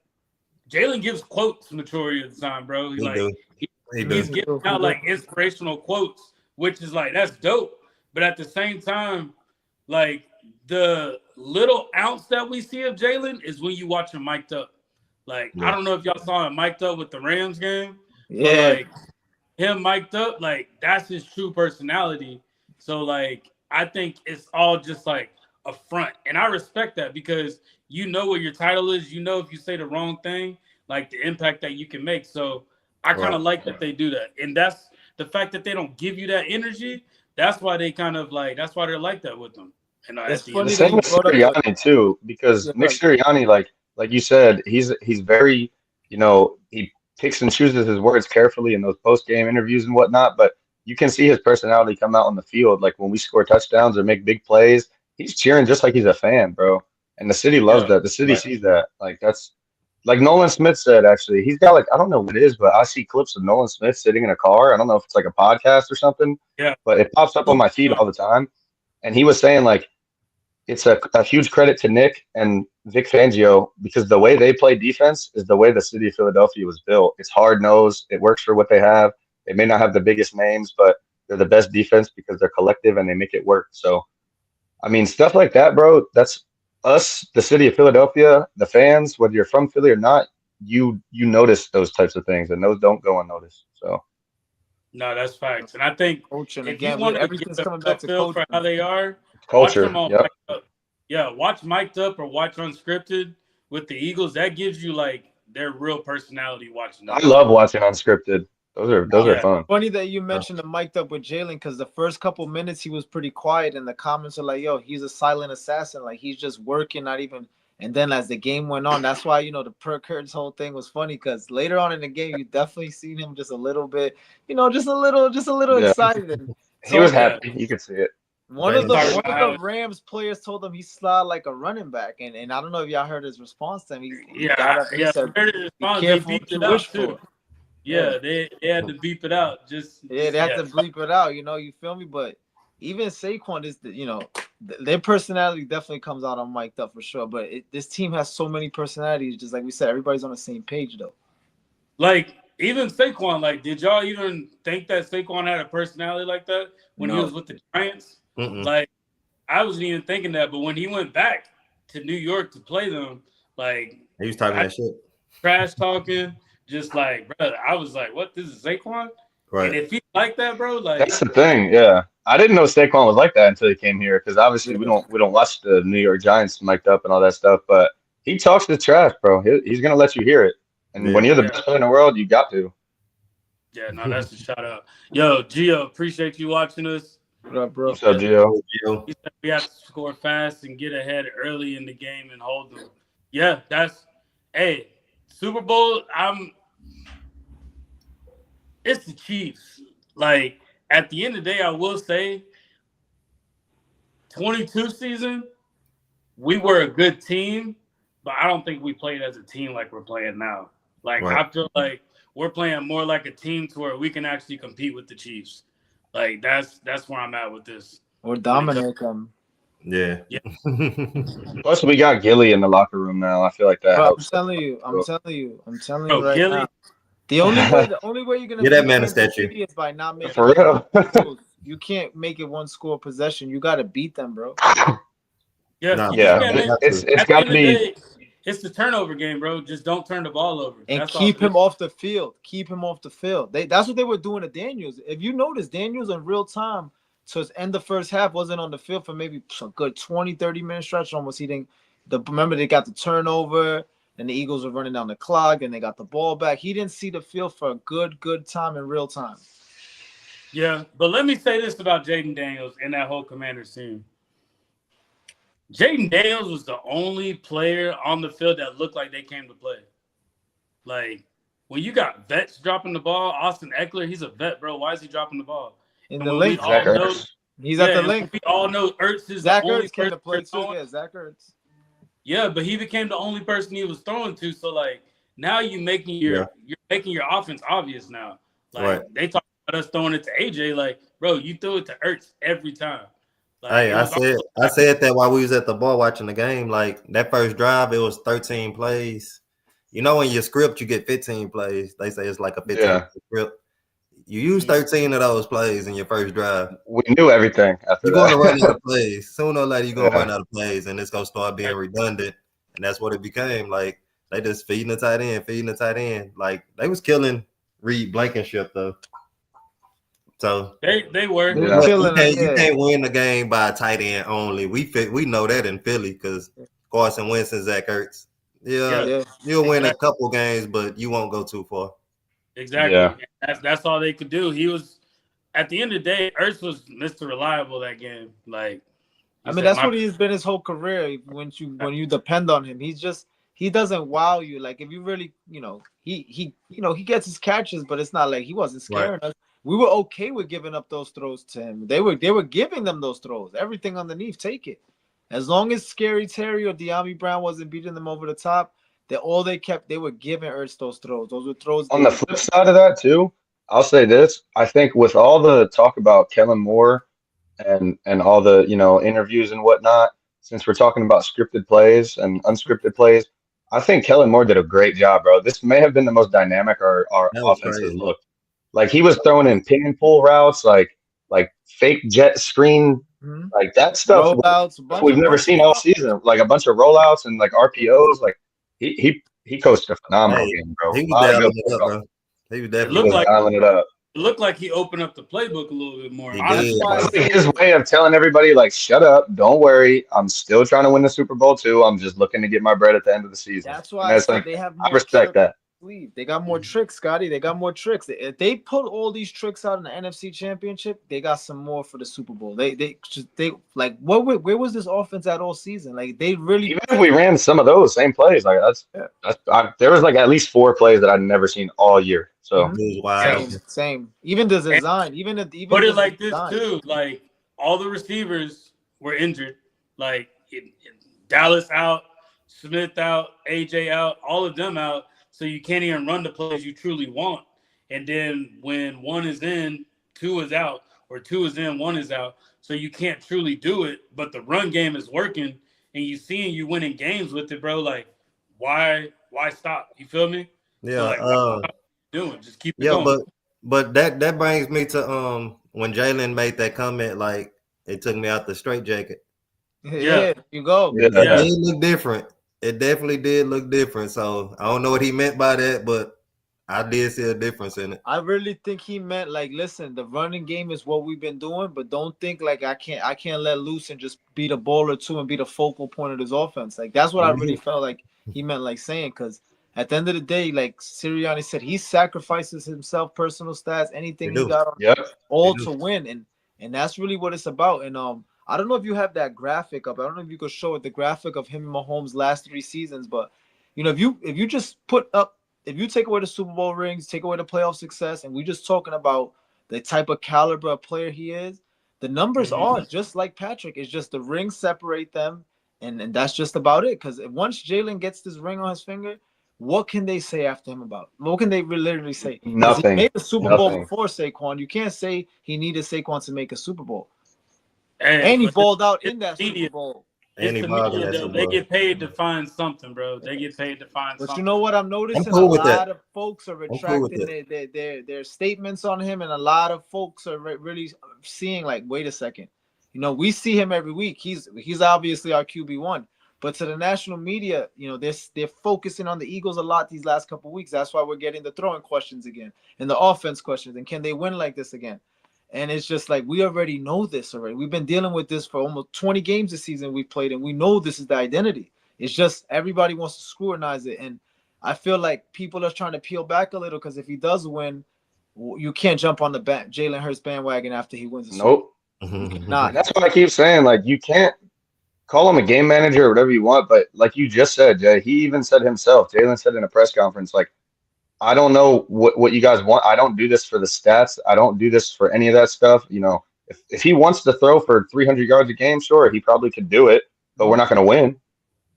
Jalen gives quotes majority of the time, bro. He's giving out, like, inspirational quotes, which is, like, that's dope. But at the same time, like, the little ounce that we see of Jalen is when you watch him mic'd up. Like, I don't know if y'all saw him mic'd up with the Rams game. Yeah. But, like, him mic'd up, like, that's his true personality. So, like, I think it's all just, like, a front. And I respect that because you know what your title is. You know if you say the wrong thing, like, the impact that you can make. So I kind of like that they do that. And that's the fact that they don't give you that energy. That's why they kind of like. That's why they're like that with them. And the same with Sirianni too, because Nick Sirianni, like you said, he's very, he picks and chooses his words carefully in those post game interviews and whatnot. But you can see his personality come out on the field. Like when we score touchdowns or make big plays, he's cheering just like he's a fan, bro. And the city loves that. The city sees that. Like that's like Nolan Smith said. Actually, he's got, like, I don't know what it is, but I see clips of Nolan Smith sitting in a car. I don't know if it's like a podcast or something. Yeah. But it pops up on my feed all the time. And he was saying, like, it's a huge credit to Nick and Vic Fangio because the way they play defense is the way the city of Philadelphia was built. It's hard nosed. It works for what they have. They may not have the biggest names, but they're the best defense because they're collective and they make it work. So, I mean, stuff like that, bro, that's us, the city of Philadelphia, the fans, whether you're from Philly or not, you notice those types of things, and those don't go unnoticed. So, No, that's facts. And I think Coaching if again, you want to everything's get coming a back to feel for coaching. how they are, watch culture. them all Yep. mic'd up. Yeah, watch mic'd up or watch unscripted with the Eagles. That gives you like their real personality watching them. I love watching unscripted. Those are Yeah. fun. Funny that you mentioned the mic'd up with Jalen because the first couple minutes he was pretty quiet, and the comments are like, "Yo, he's a silent assassin. Like he's just working, not even." And then as the game went on, that's why the per Kurtz whole thing was funny because later on in the game, you definitely seen him just a little bit, just a little Yeah. excited. And He was Yeah. happy. You could see it. one of Talking the about Rams players told him he slid like a running back, and I don't know if y'all heard his response to him. He Yeah, got up and he said, very response. They careful beeped what you it out wish too. for. Yeah, they had to beep it out. Yeah, they have to bleep it out, you feel me? But even Saquon is, their personality definitely comes out on mic'd up for sure. But this team has so many personalities, just like we said, everybody's on the same page though. Like even Saquon, like, did y'all even think that Saquon had a personality like that when he No. was with the Giants? Mm-mm. Like, I wasn't even thinking that, but when he went back to New York to play them, like He was talking that shit. trash talking, just like, bro, I was like, what? This is Saquon? Right. And if he like that, bro, like That's the thing. Yeah, I didn't know Saquon was like that until he came here because obviously we don't watch the New York Giants mic'd up and all that stuff. But he talks the trash, bro. He's gonna let you hear it. And when you're the best player in the world, you got to. yeah, no, that's a shout out. Yo, Gio, appreciate you watching us. What up, bro? What's up, Gio? He said we have to score fast and get ahead early in the game and hold them. Yeah, hey, Super Bowl, it's the Chiefs. Like, at the end of the day, I will say 22 season, we were a good team, but I don't think we played as a team like we're playing now. Like, Right. I feel like we're playing more like a team to where we can actually compete with the Chiefs. Like, that's where I'm at with this. Or dominate them. Yeah. Plus, we got Gilly in the locker room now. I feel like that Bro, I'm helps. telling you Bro, right Gilly, now. The only way you're gonna Get that beat man a Kansas statue. City is by not making For real. goals. You can't make it one score possession. You got to beat them, bro. yeah, Nah, you Yeah, just can't make- it's at the got end to of the be. day, it's the turnover game, bro. Just don't turn the ball over. And That's keep all. him off the field. Keep him off the field. That's what they were doing to Daniels. If you notice, Daniels in real time, so his end the first half wasn't on the field for maybe a good 20, 30-minute stretch almost. Remember they got the turnover, and the Eagles were running down the clock, and they got the ball back. He didn't see the field for a good time in real time. Yeah, but let me say this about Jaden Daniels and that whole Commanders team. Jaden Daniels was the only player on the field that looked like they came to play. Like, when you got vets dropping the ball, Austin Eckler, he's a vet, bro. Why is he dropping the ball? In And the when we link, all Zach know, Ertz. he's at the and link. we all know Ertz is Zach the only Ertz came to person play too. throwing. Yeah, Zach Ertz. Yeah, but he became the only person he was throwing to. So like now you're making your offense obvious now. Like Right. they talk about us throwing it to AJ. Like, bro, you threw it to Ertz every time. Like, Hey, it I was said that while we was at the bar watching the game. Like that first drive, it was 13 plays. You know, in your script, you get 15 plays. They say it's like a 15 script. You use 13 of those plays in your first drive. We knew everything after You're that. going to run out of plays. Sooner or later, you're going to Yeah. run out of plays, and it's going to start being redundant. And that's what it became. Like, they just feeding the tight end. Like, they was killing Reed Blankenship, though. So they were. Yeah. you can't win the game by a tight end only. We know that in Philly because Carson Wentz and Zach Ertz. Yeah. You'll win a couple games, but you won't go too far. Exactly. Yeah. That's all they could do. He was at the end of the day, Ertz was Mr. Reliable that game. Like, I mean, that's what he's been his whole career. When you depend on him, he doesn't wow you. Like if you really, he gets his catches, but it's not like he wasn't scaring us. We were okay with giving up those throws to him. They were giving them those throws. Everything underneath, take it. As long as Scary Terry or De'Ami Brown wasn't beating them over the top, they were giving Ertz those throws. Those were throws. On the flip side of that, too, I'll say this. I think with all the talk about Kellen Moore and all the, interviews and whatnot, since we're talking about scripted plays and unscripted plays, I think Kellen Moore did a great job, bro. This may have been the most dynamic our That was offense has crazy. looked. Like he was throwing in pin and pull routes, like fake jet screen, Mhm. like that stuff Rollouts, a bunch we've of never seen all season. Like a bunch of rollouts and like RPOs. Like he coached a phenomenal Hey, game, bro. he A was lot of dialing good it play up, calling. bro. He was It definitely He looked was like dialing it up. it looked like he opened up the playbook a little bit more. He Honestly, did. why I It's say like his way of telling everybody, like, shut up, don't worry. I'm still trying to win the Super Bowl too. I'm just looking to get my bread at the end of the season. that's And why I that's said like they have I more respect tricks. that. Sleeve. They got more tricks, Scotty. They got more tricks. If they put all these tricks out in the NFC Championship, they got some more for the Super Bowl. They like where was this offense at all season? Like they really Even if we ran some of those same plays, like there was like at least 4 plays that I'd never seen all year. So Mhm. He was wide Yeah. open. Same. Even the And design, even put it the like this design. too. Like all the receivers were injured. Like Dallas out, Smith out, AJ out, all of them out. So you can't even run the plays you truly want. And then when one is in, 2 is out, or 2 is in, 1 is out. So you can't truly do it. But the run game is working, and you winning games with it, bro. Like why stop? You feel me? So Yeah. like why doing? Just keep it Yeah, going. but that brings me to when Jalen made that comment, like it took me out the straitjacket. Yeah. Yeah, you go. It yeah. did look different. It definitely did look different. So I don't know what he meant by that, but I did see a difference in it. I really think he meant like, listen, the running game is what we've been doing, but don't think like I can't let loose and just beat a ball or two and be the focal point of this offense. Like that's what I really felt like he meant like saying, because at the end of the day, like Sirianni said, he sacrifices himself, personal stats, anything he do. got on Yep. all do. to win, and that's really what it's about. And I don't know if you have that graphic up. I don't know if you could show it, the graphic of him and Mahomes' last 3 seasons, but you know, if you just put up, if you take away the Super Bowl rings, take away the playoff success, and we're just talking about the type of caliber of player he is, the numbers are just like Patrick. It's just the rings separate them, and that's just about it. Because once Jalen gets this ring on his finger, what can they say after him about? What can they literally say? Because he Nothing. made the Super Bowl Nothing. before Saquon. You can't say he needed Saquon to make a Super Bowl. Hey, And he but balled out it's in that media. Super Bowl. It's the Anybody media, that's though. a They ball. get paid to find something, bro. They get paid to find But something. you know what I'm I'm noticing? cool A with that. lot of folks are I'm cool with retracting it. their statements on him, and a lot of folks are really seeing like, wait a second, you know, we see him every week. He's obviously our QB1, but to the national media, you know, they're focusing on the Eagles a lot these last couple of weeks. That's why we're getting the throwing questions again and the offense questions, and can they win like this again? And it's just like, we already know this already. We've been dealing with this for almost 20 games this season we've played, and we know this is the identity. It's just everybody wants to scrutinize it. And I feel like people are trying to peel back a little, because if he does win, you can't jump on the Jalen Hurts bandwagon after he wins the Super Bowl. Nope. You And cannot. that's what I keep saying. Like you can't call him a game manager or whatever you want, but like you just said, Jay, he even said himself, Jalen said in a press conference, like, I don't know what you guys want. I don't do this for the stats. I don't do this for any of that stuff. You know, if he wants to throw for 300 yards a game, sure, he probably could do it, but we're not going to win.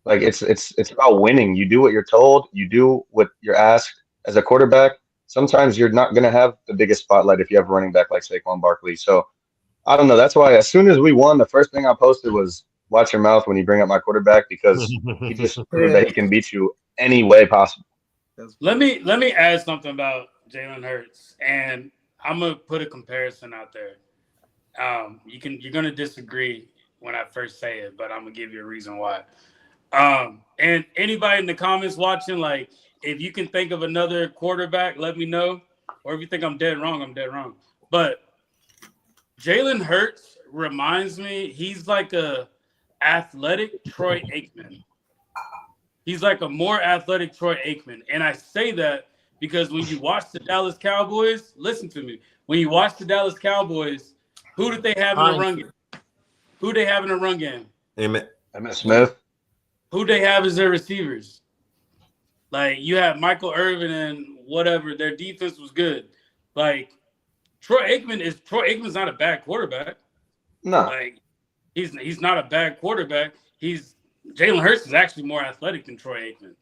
Like it's about winning. You do what you're told. You do what you're asked as a quarterback. Sometimes you're not going to have the biggest spotlight if you have a running back like Saquon Barkley. So I don't know. That's why as soon as we won, the first thing I posted was watch your mouth when you bring up my quarterback, because he just proved that he can beat you any way possible. Let me add something about Jalen Hurts, and I'm gonna put a comparison out there. You're gonna disagree when I first say it, but I'm gonna give you a reason why. And anybody in the comments watching, like, if you can think of another quarterback, let me know. Or if you think I'm dead wrong, I'm dead wrong. But Jalen Hurts reminds me, he's like a athletic Troy Aikman. He's like a more athletic Troy Aikman. And I say that because when you watch the Dallas Cowboys, listen to me. When you watch the Dallas Cowboys, who did they have in the run game? Who they have in the run game? Emmitt Smith. Who they have as their receivers? Like, you have Michael Irvin and whatever. Their defense was good. Like, Troy Aikman's not a bad quarterback. No. Like, he's not a bad quarterback. Jalen Hurts is actually more athletic than Troy Aikman.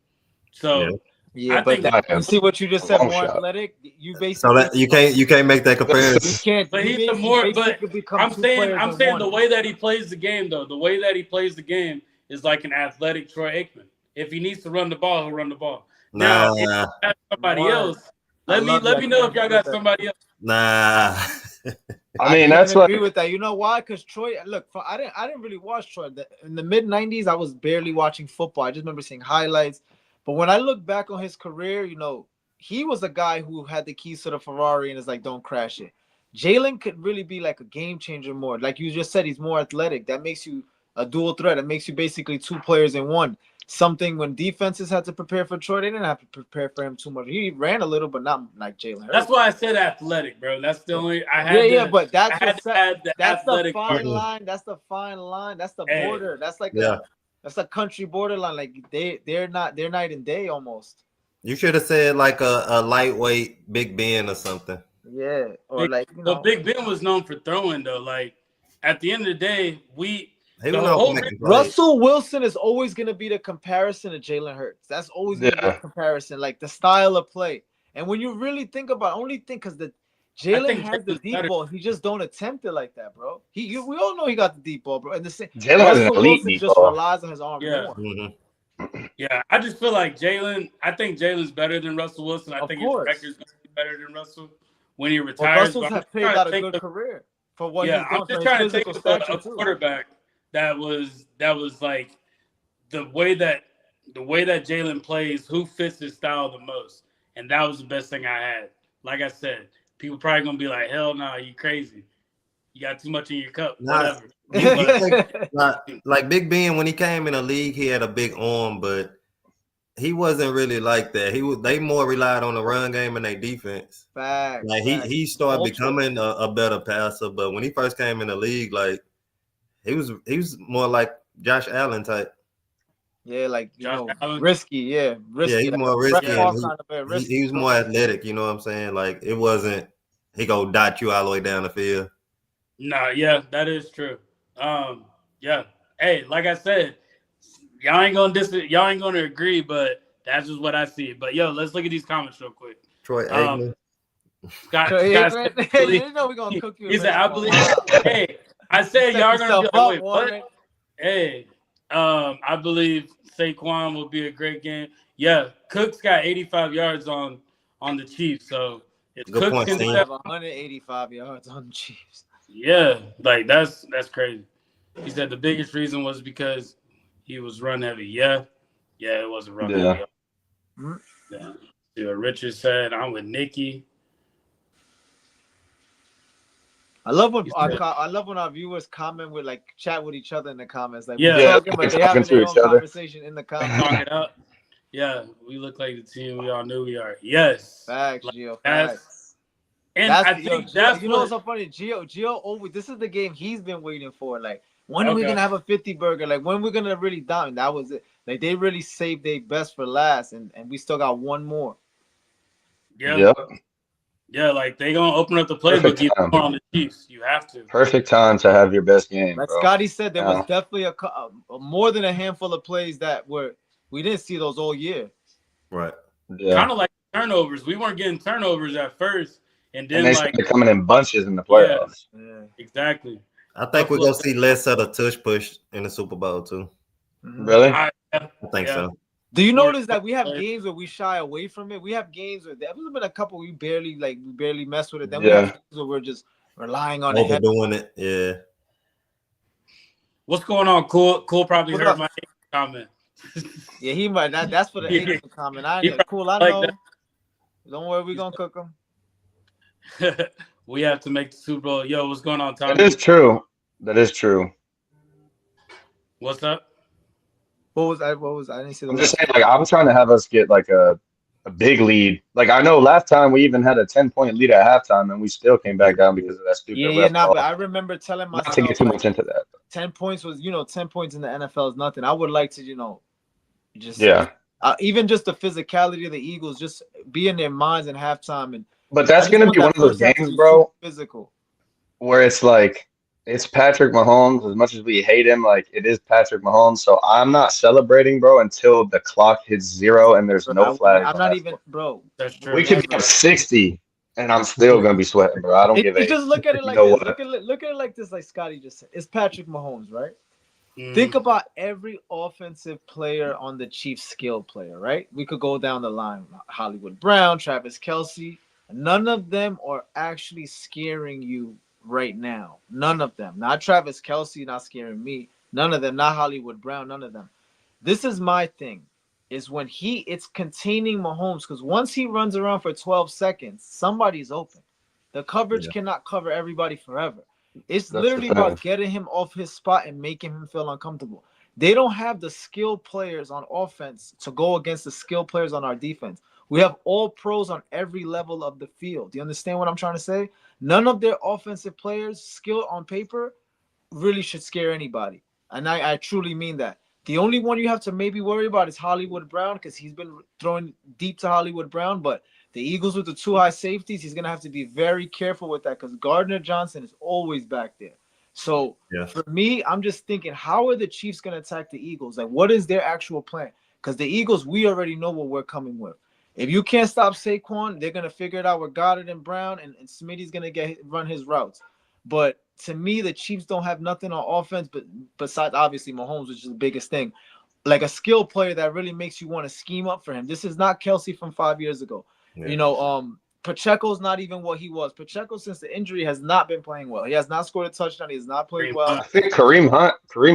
So Yeah, I but think you see what you just said, Long more shot. athletic. You So basically that you can't make that you comparison. can't. But You he's the basically, more. But become I'm two saying players in the one. way that he plays the game, though, the way that he plays the game is like an athletic Troy Aikman. If he needs to run the ball, he'll run the ball. Now, if Nah, you have somebody One. else, I let love me that. know if y'all got somebody else. nah. I mean, can't that's agree like with that. You know why? Because Troy, look, I didn't really watch Troy in the mid '90s. I was barely watching football. I just remember seeing highlights. But when I look back on his career, he was a guy who had the keys to the Ferrari and is like, don't crash it. Jalen could really be like a game changer more. Like you just said, he's more athletic. That makes you a dual threat. It makes you basically two players in one. Something when defenses had to prepare for Troy, they didn't have to prepare for him too much. He ran a little, but not like Jalen Hurts. That's why I said athletic, bro. That's the only I had. But I had to add the that's the athletic fine part. line. That's the fine line. That's the Hey. border. That's like Yeah. that's a country borderline. Like they're night and day almost. You should have said like a lightweight Big Ben or something. Yeah, or But Big Ben was known for throwing though. Like at the end of the day, He the was known whole for making plays. Russell Wilson is always going to be the comparison to Jalen Hurts. That's always going to be the comparison, like the style of play. And when you really think about only think because Jalen has the deep ball, he just don't attempt it like that, bro. We all know he got the deep ball, bro. And the same Jalen has an Russell elite Wilson deep just ball. relies on his arm more. Mm-hmm. Yeah, I just feel like Jalen. I think Jalen's better than Russell Wilson. I think his record's going to be better than Russell when he retires. Russell's had played out a good career for what he's doing. I'm just trying to think of a quarterback that was like the way that Jalen plays, who fits his style the most, and that was the best thing I had. Like I said, people probably gonna be like, "Hell no, you crazy? You got too much in your cup." Whatever. Like Big Ben, when he came in the league, he had a big arm, but he wasn't really like that. They more relied on the run game and their defense. Facts. Like he started becoming a better passer, but when he first came in the league, like he was more like Josh Allen type. Yeah, like risky. Yeah, risky. Yeah, he's more risky. He was more athletic. You know what I'm saying? Like it wasn't he go dot you all the way down the field. Nah, yeah, that is true. Yeah. Hey, like I said, y'all ain't gonna agree, but that's just what I see. But yo, let's look at these comments real quick. Troy Aikman. Scott you didn't know we're gonna cook you. He said, I believe. Hey, I said y'all are gonna be like, wait, what? Hey, I believe Saquon will be a great game. Yeah, Cook's got 85 yards on the Chiefs, so if Good Cook point, can have 185 yards on the Chiefs. Yeah, like that's crazy. He said the biggest reason was because he was run heavy. Yeah, it was a run heavy. Yeah. See what Richard said. I'm with Nikki. I love when our viewers comment with like chat with each other in the comments. Like talking, but they having their own conversation in the comments. Talk it up. Yeah, we look like the team we all knew we are. Yes. Facts, like, Gio. Facts. And I think that's what's so funny. Gio always this is the game he's been waiting for. Like when are we gonna have a 50 burger? Like when we're gonna really down? That was it. Like they really saved their best for last, and we still got one more. Yeah. Yeah, like they gonna open up the playbook even more on the Chiefs. You have to. Perfect time to have your best game. Like Scotty said, there was definitely a more than a handful of plays that we didn't see those all year. Right. Yeah. Kind of like turnovers. We weren't getting turnovers at first, and then they started coming in bunches in the playoffs. Yeah, exactly. I think we're gonna see less of the tush push in the Super Bowl too. Really? I think so. Do you notice that we have games where we shy away from it? We have games where there's been a couple we barely mess with it. Then we have games where we're just relying on overdoing it. Yeah. What's going on? Cool probably heard my comment. Yeah, he might. That's for the Asian comment. Cool. I know. Don't worry, we're gonna cook them. We have to make the Super Bowl. Yo, what's going on, Tom? That is true. What's up? What was I didn't see the. I'm just saying, like I'm trying to have us get like a big lead. Like I know last time we even had a 10-point lead at halftime, and we still came back down because of that stupid. But I remember telling myself not to get too much into that. 10 points was 10 points in the NFL is nothing. I would like to just even just the physicality of the Eagles, just be in their minds in halftime. But that's gonna be one of those games, bro. Physical. Where it's like It's Patrick Mahomes. As much as we hate him, like it is Patrick Mahomes. So I'm not celebrating, bro, until the clock hits 0 and there's no flags I'm on not that even, score. bro. That's We true. could be up 60, and I'm still gonna be sweating, bro. I don't give It a. just look at it You like know this. what? Look at it like this. Like Scotty just said, it's Patrick Mahomes, right? Mhm. Think about every offensive player on the Chiefs skill player, right? We could go down the line. Hollywood Brown, Travis Kelce. None of them are actually scaring you right now. None of them. Not Travis Kelce, not scaring me. None of them. Not Hollywood Brown. None of them. This is my thing. Is when it's containing Mahomes, because once he runs around for 12 seconds, somebody's open. The coverage Yeah. cannot cover everybody forever. It's That's the literally thing. about getting him off his spot and making him feel uncomfortable. They don't have the skilled players on offense to go against the skilled players on our defense. We have all pros on every level of the field. Do you understand what I'm trying to say? None of their offensive players, skill on paper, really should scare anybody. And I truly mean that. The only one you have to maybe worry about is Hollywood Brown, because he's been throwing deep to Hollywood Brown. But the Eagles with the 2 high safeties, he's going to have to be very careful with that, because Gardner Johnson is always back there. So Yeah. for me, I'm just thinking, how are the Chiefs going to attack the Eagles? Like, what is their actual plan? Because the Eagles, we already know what we're coming with. If you can't stop Saquon, they're going to figure it out with Goddard and Brown, and Smitty's going to run his routes. But to me, the Chiefs don't have nothing on offense, but besides obviously Mahomes, which is the biggest thing, like a skill player that really makes you want to scheme up for him. This is not Kelce from 5 years ago. Yeah. Pacheco's not even what he was. Pacheco, since the injury, has not been playing well. He has not scored a touchdown. He has not played Kareem well. Hunt. I think Kareem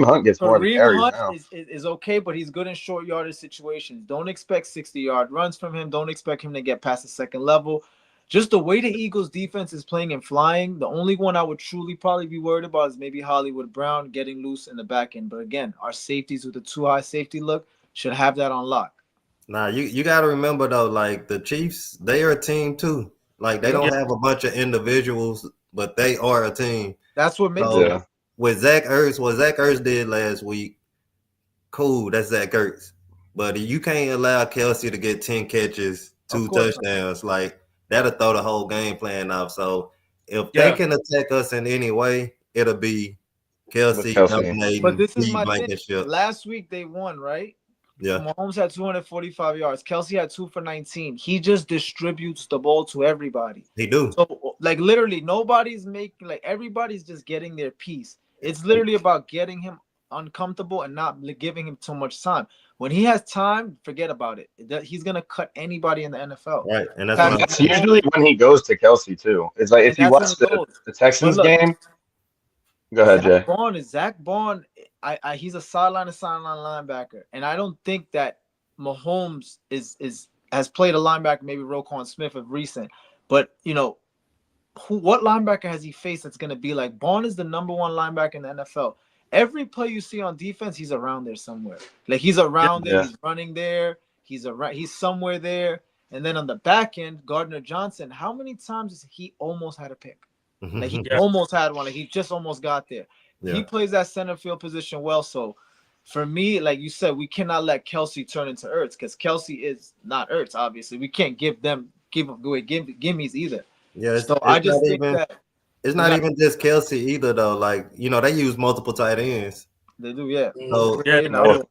Hunt gets more of the Kareem carries Hunt now. is okay, but he's good in short yardage situations. Don't expect 60-yard runs from him. Don't expect him to get past the second level. Just the way the Eagles defense is playing and flying, the only one I would truly probably be worried about is maybe Hollywood Brown getting loose in the back end. But again, our safeties with the 2 high safety look should have that on lock. Nah, you got to remember though, like the Chiefs, they are a team too. Like they don't Yeah. have a bunch of individuals, but they are a team. That's what makes So Yeah. with Zach Ertz, what Zach Ertz did last week, cool, that's Zach Ertz. But you can't allow Kelce to get 10 catches, Of 2 course not. touchdowns. Like that'll throw the whole game plan off. So if they Yeah. can attack us in any way, it'll be With Kelce Kelce. But dominating, this is deep my thing. blankenship. Last week they won, right? Yeah, Mahomes had 245 yards. Kelce had 2 for 19. He just distributes the ball to everybody. he do. So, like, literally, nobody's making, like, everybody's just getting their piece. It's literally about getting him uncomfortable and not giving him too much time. When he has time, forget about it. He's going to cut anybody in the NFL. Right, and that's Patrick what I'm That's saying. usually when he goes to Kelce too. It's like if And you that's when watch he the goes. Texans But look, game. Go ahead, Jay. Zach Bond, he's a sideline linebacker. And I don't think that Mahomes has played a linebacker, maybe Roquan Smith of recent. But, what linebacker has he faced that's going to be like? Bond is the number 1 linebacker in the NFL. Every play you see on defense, he's around there somewhere. Like he's around there, Yeah. he's running there, he's somewhere there. And then on the back end, Gardner Johnson, how many times has he almost had a pick? Like he Yeah. almost had one. Like he just almost got there. Yeah. He plays that center field position well. So for me, like you said, we cannot let Kelce turn into Ertz, because Kelce is not Ertz. Obviously, we can't give away gimmies either. Yeah, So I just think that it's not even just Kelce either though. Like, they use multiple tight ends. they do, yeah. So Yeah, No.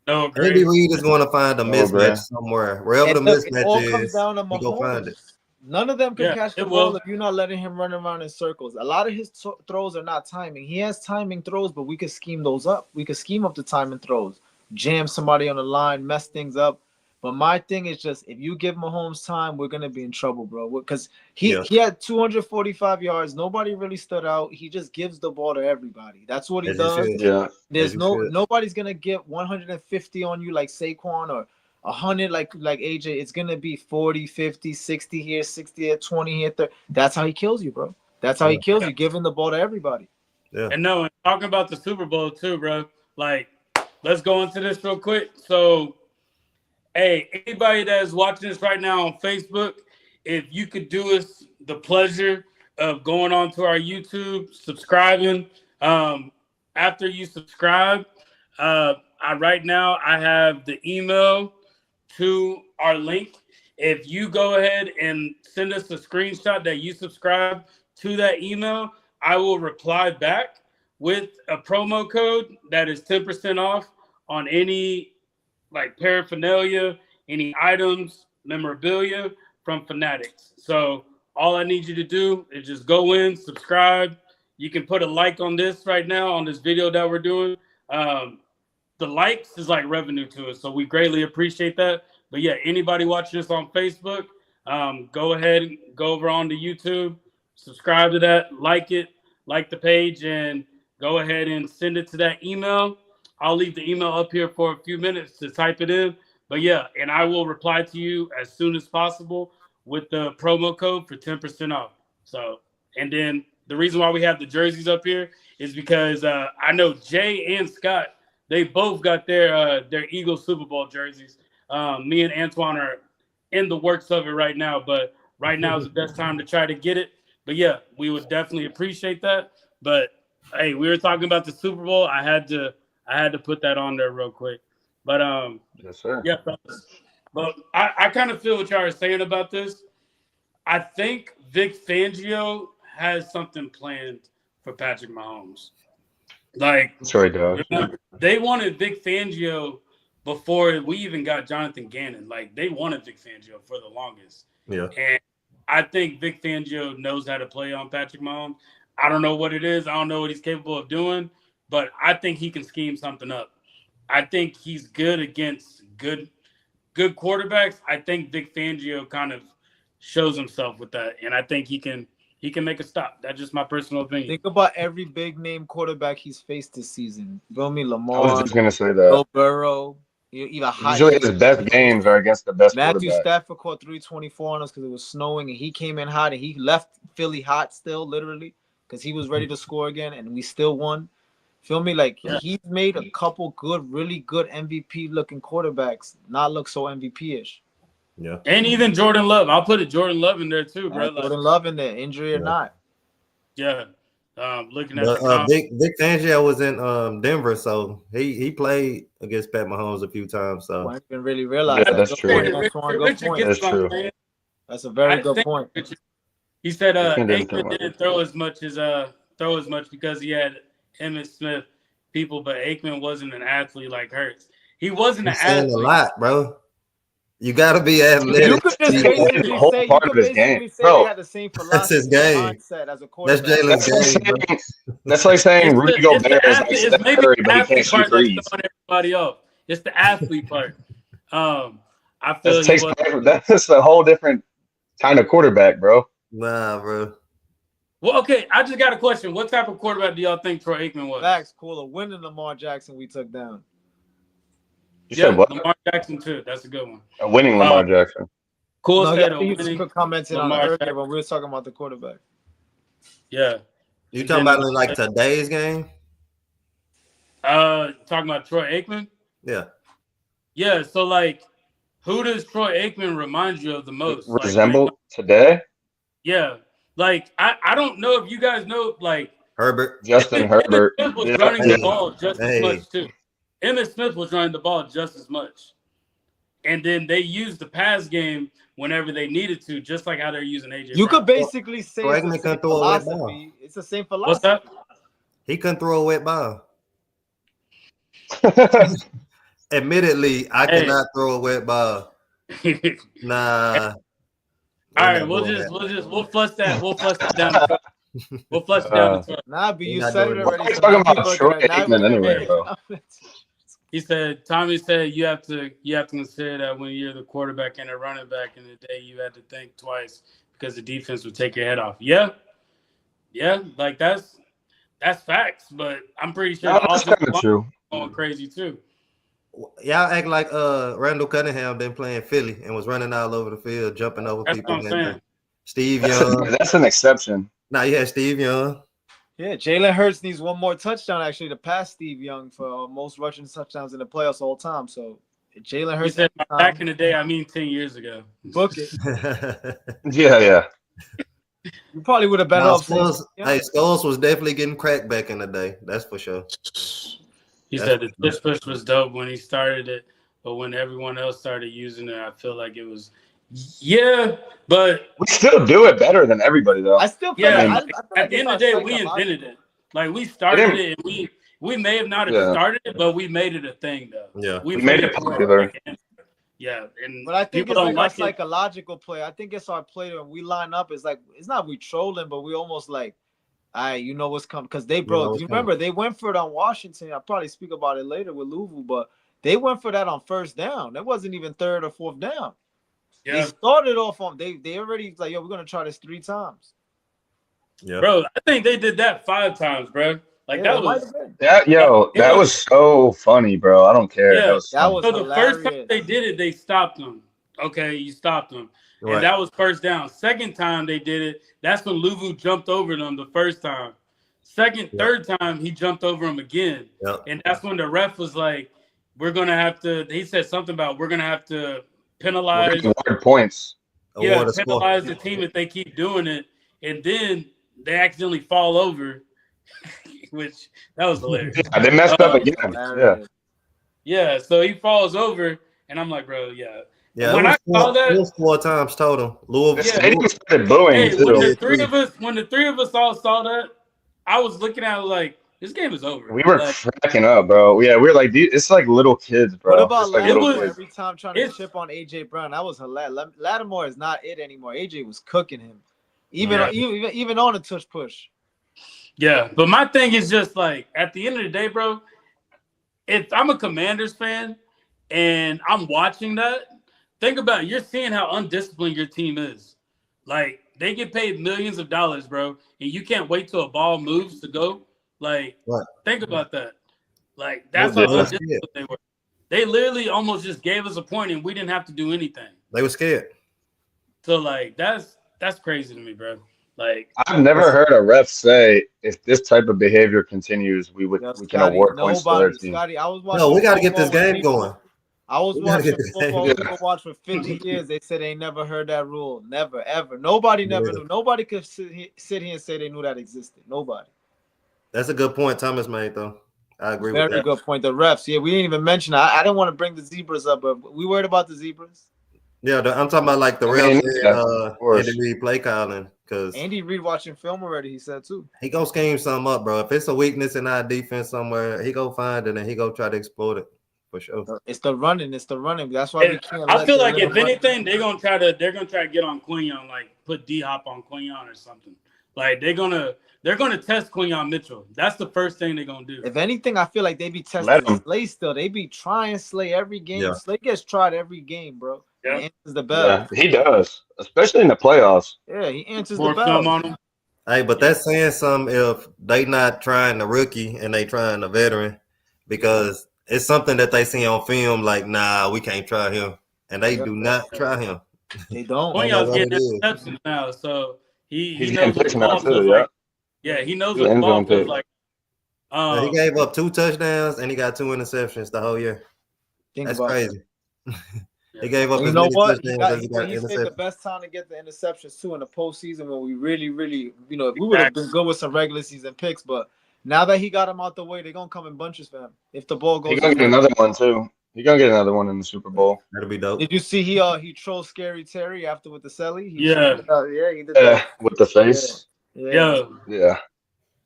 no, Andy great. Reid is going to find a No, mismatch bruh. somewhere. Wherever the And look, it mismatch all is, comes down to he go find it. Mahomes. None of them can Yeah, catch the it ball will. if you're not letting him run around in circles. A lot of his throws are not timing. He has timing throws, but we could scheme those up. We could scheme up the timing throws, jam somebody on the line, mess things up. But my thing is just, if you give Mahomes time, we're gonna be in trouble, bro. Because he had 245 yards. Nobody really stood out. He just gives the ball to everybody. That's what he As you does. should. Yeah. There's As you should. nobody's gonna get 150 on you like Saquon, or 100 like AJ. It's gonna be 40, 50, 60 here, 60 here, 20 here, 30. That's how he kills you, bro. That's how he kills you, giving the ball to everybody. Yeah. And no, and talking about the Super Bowl too, bro. Like, let's go into this real quick. So, hey, anybody that is watching this right now on Facebook, if you could do us the pleasure of going on to our YouTube, subscribing. After you subscribe, right now I have the email to our link. If you go ahead and send us a screenshot that you subscribe to that email, I will reply back with a promo code that is 10% off on any like paraphernalia, any items, memorabilia from Fanatics. So all I need you to do is just go in, subscribe. You can put a like on this right now on this video that we're doing. The likes is like revenue to us, so we greatly appreciate that. But yeah, anybody watching this on Facebook, go ahead and go over on to YouTube, subscribe to that, like it, like the page, and go ahead and send it to that email. I'll leave the email up here for a few minutes to type it in. But yeah, and I will reply to you as soon as possible with the promo code for 10% off. So, and then the reason why we have the jerseys up here is because I know Jay and Scott, they both got their Eagles Super Bowl jerseys. Me and Antoine are in the works of it right now, but right now is the best time to try to get it. But yeah, we would definitely appreciate that. But hey, we were talking about the Super Bowl. I had to put that on there real quick. But yes, sir. Yeah, but I kind of feel what y'all are saying about this. I think Vic Fangio has something planned for Patrick Mahomes. Like, sorry, Doug. They wanted Vic Fangio before we even got Jonathan Gannon. Like, they wanted Vic Fangio for the longest. Yeah. And I think Vic Fangio knows how to play on Patrick Mahomes. I don't know what it is. I don't know what he's capable of doing, but I think he can scheme something up. I think he's good against good quarterbacks. I think Vic Fangio kind of shows himself with that, and I think he can make a stop. That's just my personal opinion. Think about every big name quarterback he's faced this season. Feel me, Lamar. I was just gonna say that. Bill Burrow. Even usually his best games are against the best Matthew quarterback. Stafford caught 324 on us because it was snowing, and he came in hot, and he left Philly hot still, literally, because he was ready to score again, and we still won. Feel me? Like, he's made a couple really good MVP-looking quarterbacks not look so MVP-ish. Yeah. And even Jordan Love. I'll put Jordan Love in there too, bro. Jordan Love in there, injury or not. Yeah. Looking at Vic Fangio was in Denver, so he played against Pat Mahomes a few times. So I didn't really realize that. That's true. That's true. That's a very good point. He said Aikman didn't throw as much because he had Emmitt Smith people, but Aikman wasn't an athlete like Hurts. He wasn't an athlete. A lot, bro. You gotta be athletic. You could just basically whole say, part of his game, bro. They had the same philosophy. That's his game. Mindset as a quarterback. That's Jalen's game. That's like saying Rudy Gobert is like Steph Curry, but he can't shoot threes. Everybody else. It's the athlete part. I feel that's a whole different kind of quarterback, bro. Nah, bro. Well, okay. I just got a question. What type of quarterback do y'all think Troy Aikman was? Facts, cool. A winning Lamar Jackson we took down. You said what? Lamar Jackson too. That's a good one. A winning Lamar Jackson. Cool. You commented on it earlier when we were talking about the quarterback. Yeah. You talking about like today's game? Talking about Troy Aikman? Yeah. Yeah. So like, who does Troy Aikman remind you of the most? Resemble today? Yeah. Like I don't know if you guys know like Justin Herbert was running the ball just as much too. Emmitt Smith was running the ball just as much. And then they used the pass game whenever they needed to, just like how they're using AJ. You could basically say it's the same philosophy. It's the same philosophy. What's that? He couldn't throw a wet ball. Admittedly, I cannot throw a wet ball. Nah. All right, we'll flush that. We'll flush that down. We'll flush it down. Nah, but you said it already. Talking about Troy Aikman anyway, bro. He said, Tommy said you have to consider that when you're the quarterback and a running back in the day, you had to think twice because the defense would take your head off. Yeah, like that's facts. But I'm pretty sure that's kind of true. Going crazy too. Y'all act like Randall Cunningham been playing Philly and was running all over the field, jumping over people. What I'm saying. Steve Young. That's an exception. Nah, you had Steve Young. Yeah, Jalen Hurts needs one more touchdown actually to pass Steve Young for most rushing touchdowns in the playoffs all time. So Jalen Hurts. Said back in the day, I mean 10 years ago. Book it. Yeah. You probably would have been off. Hey, Scholes was definitely getting cracked back in the day. That's for sure. He said the twist push was dope when he started it, but when everyone else started using it, I feel like it was. Yeah, but we still do it better than everybody, though. I still feel at the end of the day, we invented it. Like we started it, and we may have not have started it, but we made it a thing though. Yeah, we made it popular. Yeah, and But I think people it's like don't our psychological play. I think it's our play when we line up. It's like it's not we trolling, but we almost like, you know what's coming because they, bro. You remember they went for it on Washington. I'll probably speak about it later with Louisville, but they went for that on first down. It wasn't even third or fourth down. Yeah. They started off on they already like, yo, we're gonna try this 3 times. Yeah, bro. I think they did that 5 times, bro. Like that was that was so funny, bro. I don't care. Yeah, that was so the first time they did it, they stopped them. Okay, you stopped them. Right. And that was first down. Second time they did it, that's when Louisville jumped over them the first time. Third time, he jumped over them again. Yep. And that's when the ref was like, we're going to have to, he said something about we're going to have to penalize. Points. Yeah, penalize the team if they keep doing it. And then they accidentally fall over, which that was hilarious. Yeah, they messed up again. Yeah, so he falls over, and I'm like, bro, yeah. Yeah, when I saw that, it was 4 times total. Louisville started booing too. When the three of us all saw that, I was looking at it like, this game is over. We were cracking up, bro. Yeah, we were like, it's like little kids, bro. What about Lattimore every time trying to chip on AJ Brown? That was hilarious. Lattimore is not it anymore. AJ was cooking him, even on a touch push. Yeah, but my thing is just like at the end of the day, bro. If I'm a Commanders fan and I'm watching that, think about it. You're seeing how undisciplined your team is. Like, they get paid millions of dollars, bro, and you can't wait till a ball moves to go. Like, think about that. Like, that's how undisciplined they were. They literally almost just gave us a point and we didn't have to do anything. They were scared. So, like, that's crazy to me, bro. Like, I've never heard a ref say if this type of behavior continues, we can award points to their team. Scotty, I was watching. No, we got to get this game going. I was watching football. People watched for 50 years. They said they never heard that rule. Never, ever. Nobody never knew. Nobody could sit here and say they knew that existed. Nobody. That's a good point Thomas made, though. I agree with that. Very good point. The refs. Yeah, we didn't even mention. I didn't want to bring the zebras up, but we worried about the zebras. Yeah, I'm talking about like the refs and the replay calling. Because Andy Reid watching film already, he said too. He gonna scheme something up, bro. If it's a weakness in our defense somewhere, he go find it and he go try to exploit it for sure. It's the running. That's why we can't. I feel like if anything, they're gonna try to get on Quinyon, like put D-Hop on Quinyon or something. Like they're gonna test Quinyon Mitchell. That's the first thing they're gonna do. If anything, I feel like they be testing Slay still. They be trying Slay every game. Yeah. Slay gets tried every game, bro. Yeah. He answers the bell. Yeah, he does, especially in the playoffs. Yeah, he answers the bell. On him. Hey, but that's saying something if they not trying the rookie and they trying the veteran, because it's something that they see on film. Like, nah, we can't try him, and they do not try him. They don't. Quinon's getting interceptions now, so he knows what the ball feels like. Yeah, he knows what the ball feels like. He gave up 2 touchdowns and he got 2 interceptions the whole year. That's crazy. He gave up. You know what? He said the best time to get the interceptions too in the postseason when we really, we would have been good with some regular season picks, but now that he got them out the way, they're gonna come in bunches for him. If the ball goes, he's gonna get another one too. He's gonna get another one in the Super Bowl. That'll be dope. Did you see he trolled Scary Terry after with the celly? He did that. With the face. Yeah.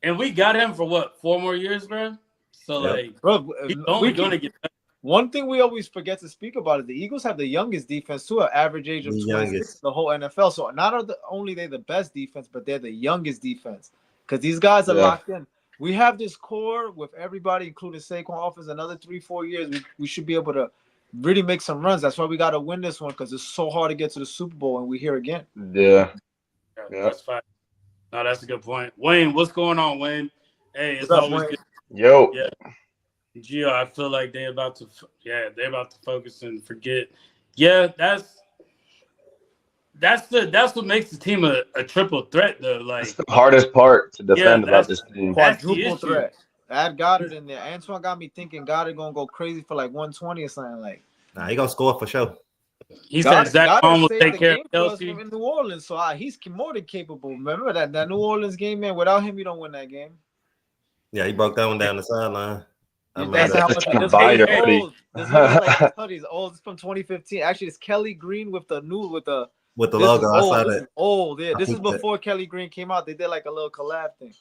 And we got him for what, 4 more years, bro? So like, bro, he's only gonna get better. One thing we always forget to speak about is the Eagles have the youngest defense too, an average age of 26 in the whole NFL. So not only they the best defense, but they're the youngest defense because these guys are locked in. We have this core with everybody, including Saquon, offers another 3-4 years. We should be able to really make some runs. That's why we got to win this one because it's so hard to get to the Super Bowl, and we here again. Yeah. That's fine. No, that's a good point. Wayne, what's going on, Wayne? Hey, it's always good. Yo. Yeah. Gio, I feel like they're about to focus and forget. Yeah, that's what makes the team a triple threat though. Like that's the hardest part to defend about this team. Quadruple threat. Add Goddard in there. Antoine got me thinking Goddard gonna go crazy for like 120 or something like. Nah, he gonna score for sure. He said Zach Bond will take care of Kelsey in New Orleans, so he's more than capable. Remember that New Orleans game, man. Without him, you don't win that game. Yeah, he broke that one down the sideline. That's how much this hoodie like hoodie's old. It's from 2015. Actually, it's Kelly Green with the logo. I saw that. Old, yeah. This is before Kelly Green came out. They did like a little collab thing.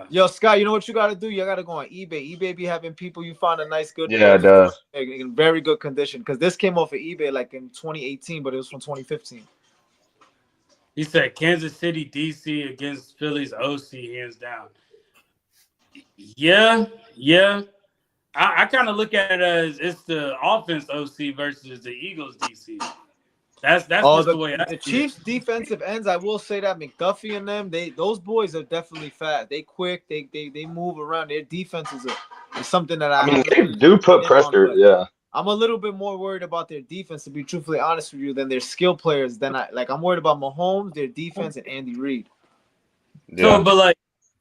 Yo, Scott, you know what you gotta do? You gotta go on eBay. eBay be having people you find a nice good Yeah, it does. in very good condition. Because this came off of eBay like in 2018, but it was from 2015. He said Kansas City, DC against Philly's OC, hands down. Yeah. I kind of look at it as it's the offense OC versus the Eagles DC. That's just the way the Chiefs defensive ends. I will say that McDuffie and them, those boys are definitely fast. They quick. They move around. Their defense is something that I mean, they do put pressure. Yeah. I'm a little bit more worried about their defense, to be truthfully honest with you, than their skill players. I'm worried about Mahomes, their defense, and Andy Reid. Yeah. So, but like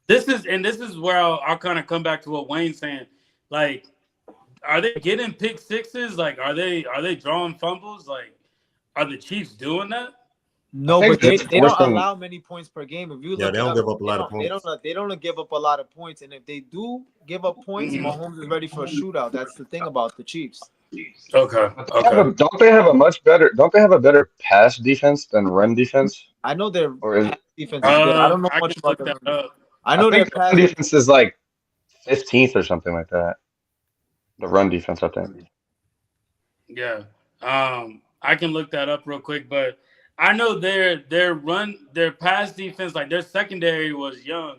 this is where I'll kind of come back to what Wayne's saying. Like, are they getting pick sixes? Like, are they drawing fumbles? Like, are the Chiefs doing that? No, but they don't allow many points per game. If you look, they don't give up a lot of points. They don't give up a lot of points, and if they do give up points, Mahomes is ready for a shootout. That's the thing about the Chiefs. Okay. Don't they have a better pass defense than run defense? I know their pass defense is good. I don't know much about their I know their pass defense is like 15th or something like that. The run defense, I think. Yeah. I can look that up real quick, but I know their pass defense, like their secondary was young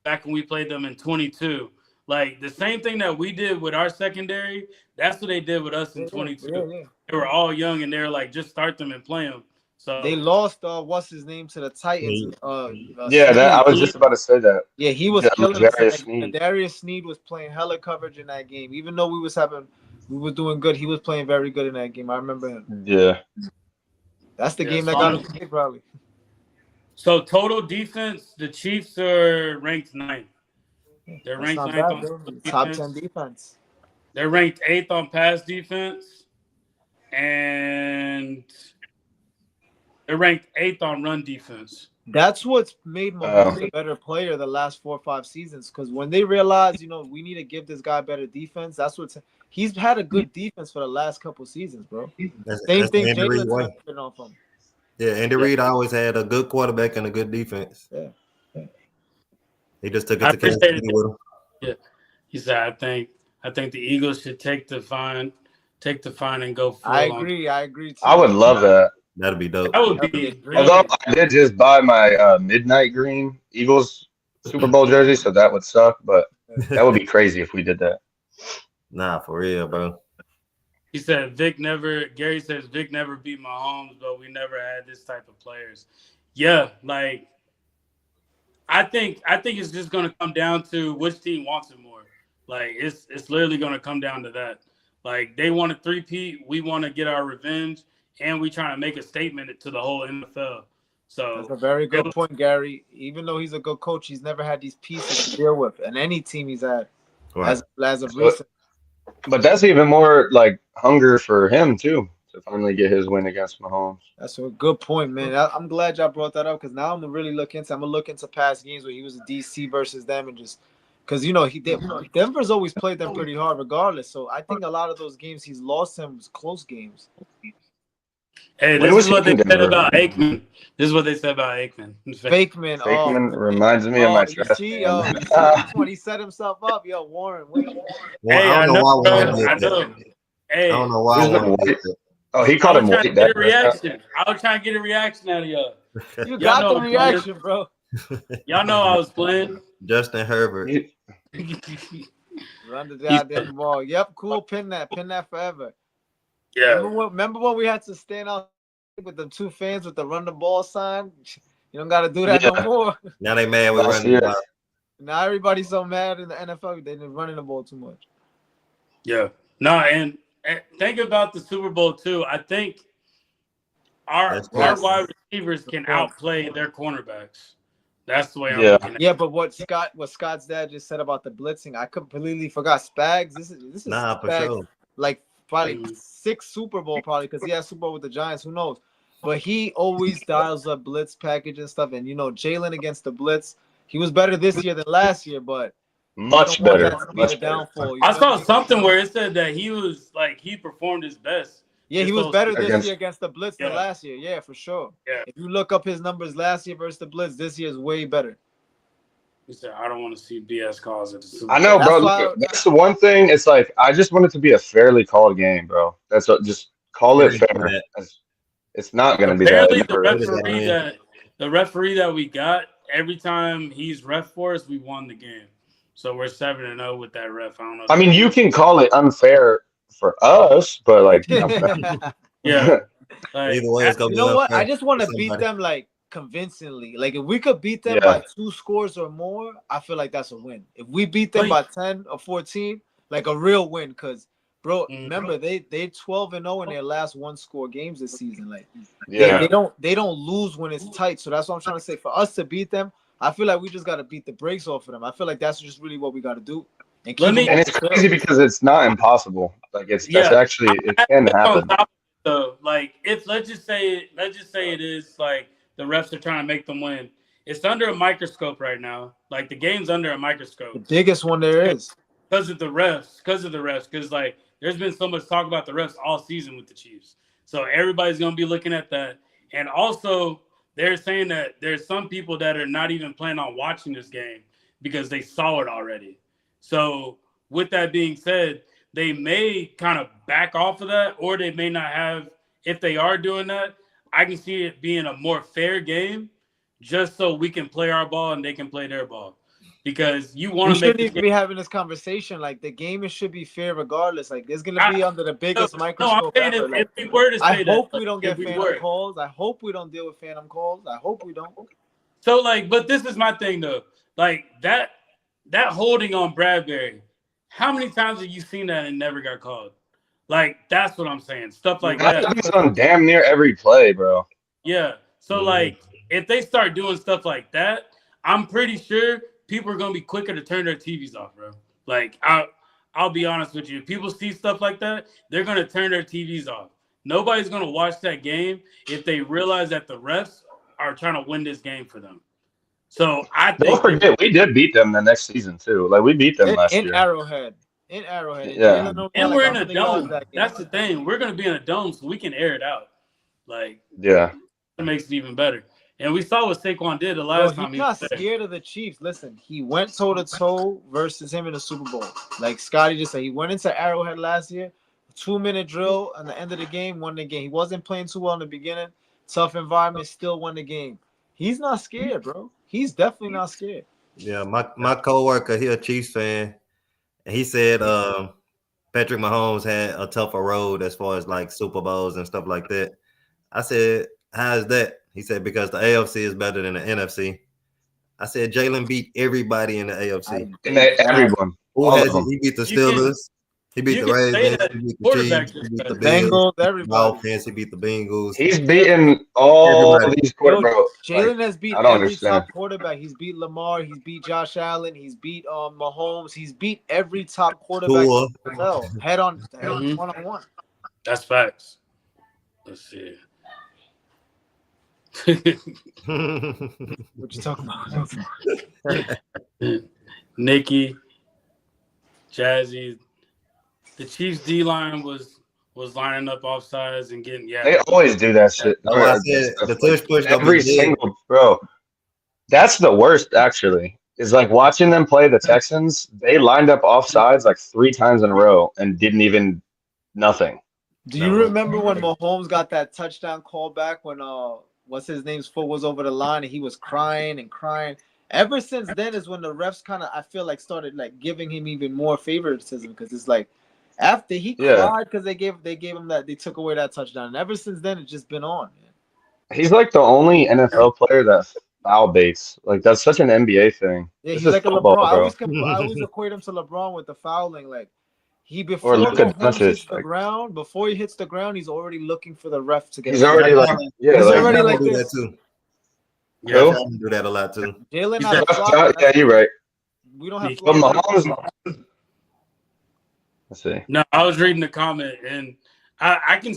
back when we played them in 22. Like the same thing that we did with our secondary, that's what they did with us in 22. Yeah. They were all young and they're like, just start them and play them. So they lost what's his name to the Titans. I was just about to say that. Yeah, he was killing. Darius Sneed was playing hella coverage in that game. Even though we were doing good, he was playing very good in that game. I remember him. Yeah. That's the game that got him picked, probably. So total defense, the Chiefs are ranked 9th. They're ranked 9th on top 10 defense. They're ranked 8th on pass defense, and they're ranked 8th on run defense. That's what's made Mahomes a better player the last 4 or 5 seasons. Because when they realized, we need to give this guy better defense, he's had a good defense for the last couple seasons, bro. Same thing Jalen been off him. Yeah, Andy Reid always had a good quarterback and a good defense. Yeah. He just took it to Kansas City with him. Yeah. He said, I think the Eagles should take the fine and go full. I agree too. I would love that. That'd be dope. That would be although I did just buy my midnight green Eagles Super Bowl jersey, so that would suck, but that would be crazy if we did that. Nah, for real, bro. He said Gary says Vic never beat Mahomes, but we never had this type of players. Yeah, like I think it's just gonna come down to which team wants it more. Like it's literally gonna come down to that. Like they want to three-peat, we want to get our revenge, and we trying to make a statement to the whole NFL. So that's a very good point, Gary. Even though he's a good coach, he's never had these pieces to deal with, and any team he's had as of recent. But that's even more like hunger for him too to finally get his win against Mahomes. That's a good point, man. I'm glad y'all brought that up because now I'm gonna look into past games where he was a DC versus them and just because Denver's always played them pretty hard regardless. So I think a lot of those games he's lost them was close games. Hey, this is what they said about Aikman. This is what they said about Aikman. Aikman reminds me of my trash. When he set himself up, Warren. Hey, I know why. Hey, I don't know why. Oh, he called him white. I was trying to get a reaction out of y'all. You got the reaction, bro. Y'all know I was playing. Justin Herbert. Run the goddamn ball. Yep, cool. Pin that forever. Yeah. Remember when we had to stand out with the 2 fans with the run the ball sign? You don't got to do that no more. Now they mad with running the ball. Now everybody's so mad in the NFL. They've been running the ball too much. Yeah. No, and think about the Super Bowl too. I think our wide receivers can outplay their cornerbacks. That's the way I'm looking at it. Yeah, but what Scott's dad just said about the blitzing, I completely forgot. Spags, this is for Spags, sure. like probably 6 Super Bowl, probably because he has Super Bowl with the Giants. Who knows? But he always dials up blitz package and stuff. And Jalen against the blitz, he was better this year than last year, but much better. I saw something where it said that he performed his best. Yeah, he was better this year against the blitz than last year. Yeah, for sure. Yeah. If you look up his numbers last year versus the blitz, this year is way better. He said, "I don't want to see BS calls at the Super Bowl." I know, bro. That's why. Look, that's the one thing. It's like I just want it to be a fairly called game, bro. That's what, just call it It ain't fair. that. It's not gonna be that. Apparently, It never is. the referee that we got, every time he's ref for us, we won the game. So we're 7-0 with that ref. I don't know. I mean, you can call it unfair for us, but like, yeah. Like, Either way, it's gonna You be know what? unfair I just want to for beat somebody. them like convincingly. Like if we could beat them Yeah. by 2 scores or more, I feel like that's a win. If we beat them by 10 or 14, like a real win. Because bro, remember they 12-0 in their last 1-score games this season. Like yeah. they don't lose when it's tight. So that's what I'm trying to say. For us to beat them, I feel like we just gotta beat the brakes off of them. I feel like that's just really what we gotta do. And And it's crazy because it's not impossible. Like that's actually it can happen. So like if let's just say it is like the refs are trying to make them win. It's under a microscope right now. Like the game's under a microscope. The biggest one there is. Because of the refs. Because like there's been so much talk about the refs all season with the Chiefs. So everybody's gonna be looking at that. And also they're saying that there's some people that are not even planning on watching this game because they saw it already. So with that being said, they may kind of back off of that, or they may not have. If they are doing that, I can see it being a more fair game, just so we can play our ball and they can play their ball. Because you want to make. We shouldn't be having this conversation. Like the game should be fair regardless. Like there's gonna be under the biggest microscope ever. Like, if we were to say I that, hope we don't get phantom calls. I hope we don't deal with phantom calls. I hope we don't. So like, but this is my thing though. Like that holding on Bradbury. How many times have you seen that and never got called? Like, that's what I'm saying. Stuff like that. That's on damn near every play, bro. Yeah. So, like, if they start doing stuff like that, I'm pretty sure people are going to be quicker to turn their TVs off, bro. Like, I'll be honest with you. If people see stuff like that, they're going to turn their TVs off. Nobody's going to watch that game if they realize that the refs are trying to win this game for them. So I think don't forget we did beat them the next season too. Like we beat them last year. In Arrowhead. Yeah. And we're in a dome. That's the thing. We're gonna be in a dome so we can air it out. Like yeah. It makes it even better. And we saw what Saquon did the last time. He's not scared of the Chiefs. Listen, he went toe-to-toe versus him in the Super Bowl. Like Scotty just said, he went into Arrowhead last year, 2-minute drill, and the end of the game, won the game. He wasn't playing too well in the beginning. Tough environment, still won the game. He's not scared, bro. He's definitely not scared. Yeah, my coworker, he a Chiefs fan, and he said Patrick Mahomes had a tougher road as far as like Super Bowls and stuff like that. I said, how is that? He said, because the AFC is better than the NFC. I said, Jalen beat everybody in the AFC. Everyone. Who has he? He beat the Steelers. He beat the Ravens. He beat the Chiefs. He beat the Bengals. Everybody. Offense. He beat the Bengals. He's beaten all these quarterbacks. Jalen has beat every top quarterback. He's beat Lamar. He's beat Josh Allen. He's beat Mahomes. He's beat every top quarterback. Head on, one-on-one. That's facts. Let's see. What you talking about? Nikki, Jazzy. The Chiefs D line was lining up offsides and getting They always do that shit. I said, the push every single bro. That's the worst actually. Is like watching them play the Texans. They lined up offsides like 3 times in a row and didn't even nothing. Do you remember when Mahomes got that touchdown call back when what's his name's foot was over the line and he was crying and crying? Ever since then is when the refs kind of I feel like started like giving him even more favoritism because it's like after he cried because they gave him that they took away that touchdown and ever since then it's just been on. Man. He's like the only NFL player that foul baits. Like that's such an NBA thing. Yeah, he's like football, a LeBron. I always equate him to LeBron with the fouling. Like he before he hits the ground, before he hits the ground, he's already looking for the ref to get. He's already like he's already like do this. That too. Yeah, do that a lot too. Jalen, yeah, you're right. We don't have. Mahomes. Let's see. No, I was reading the comment, and I can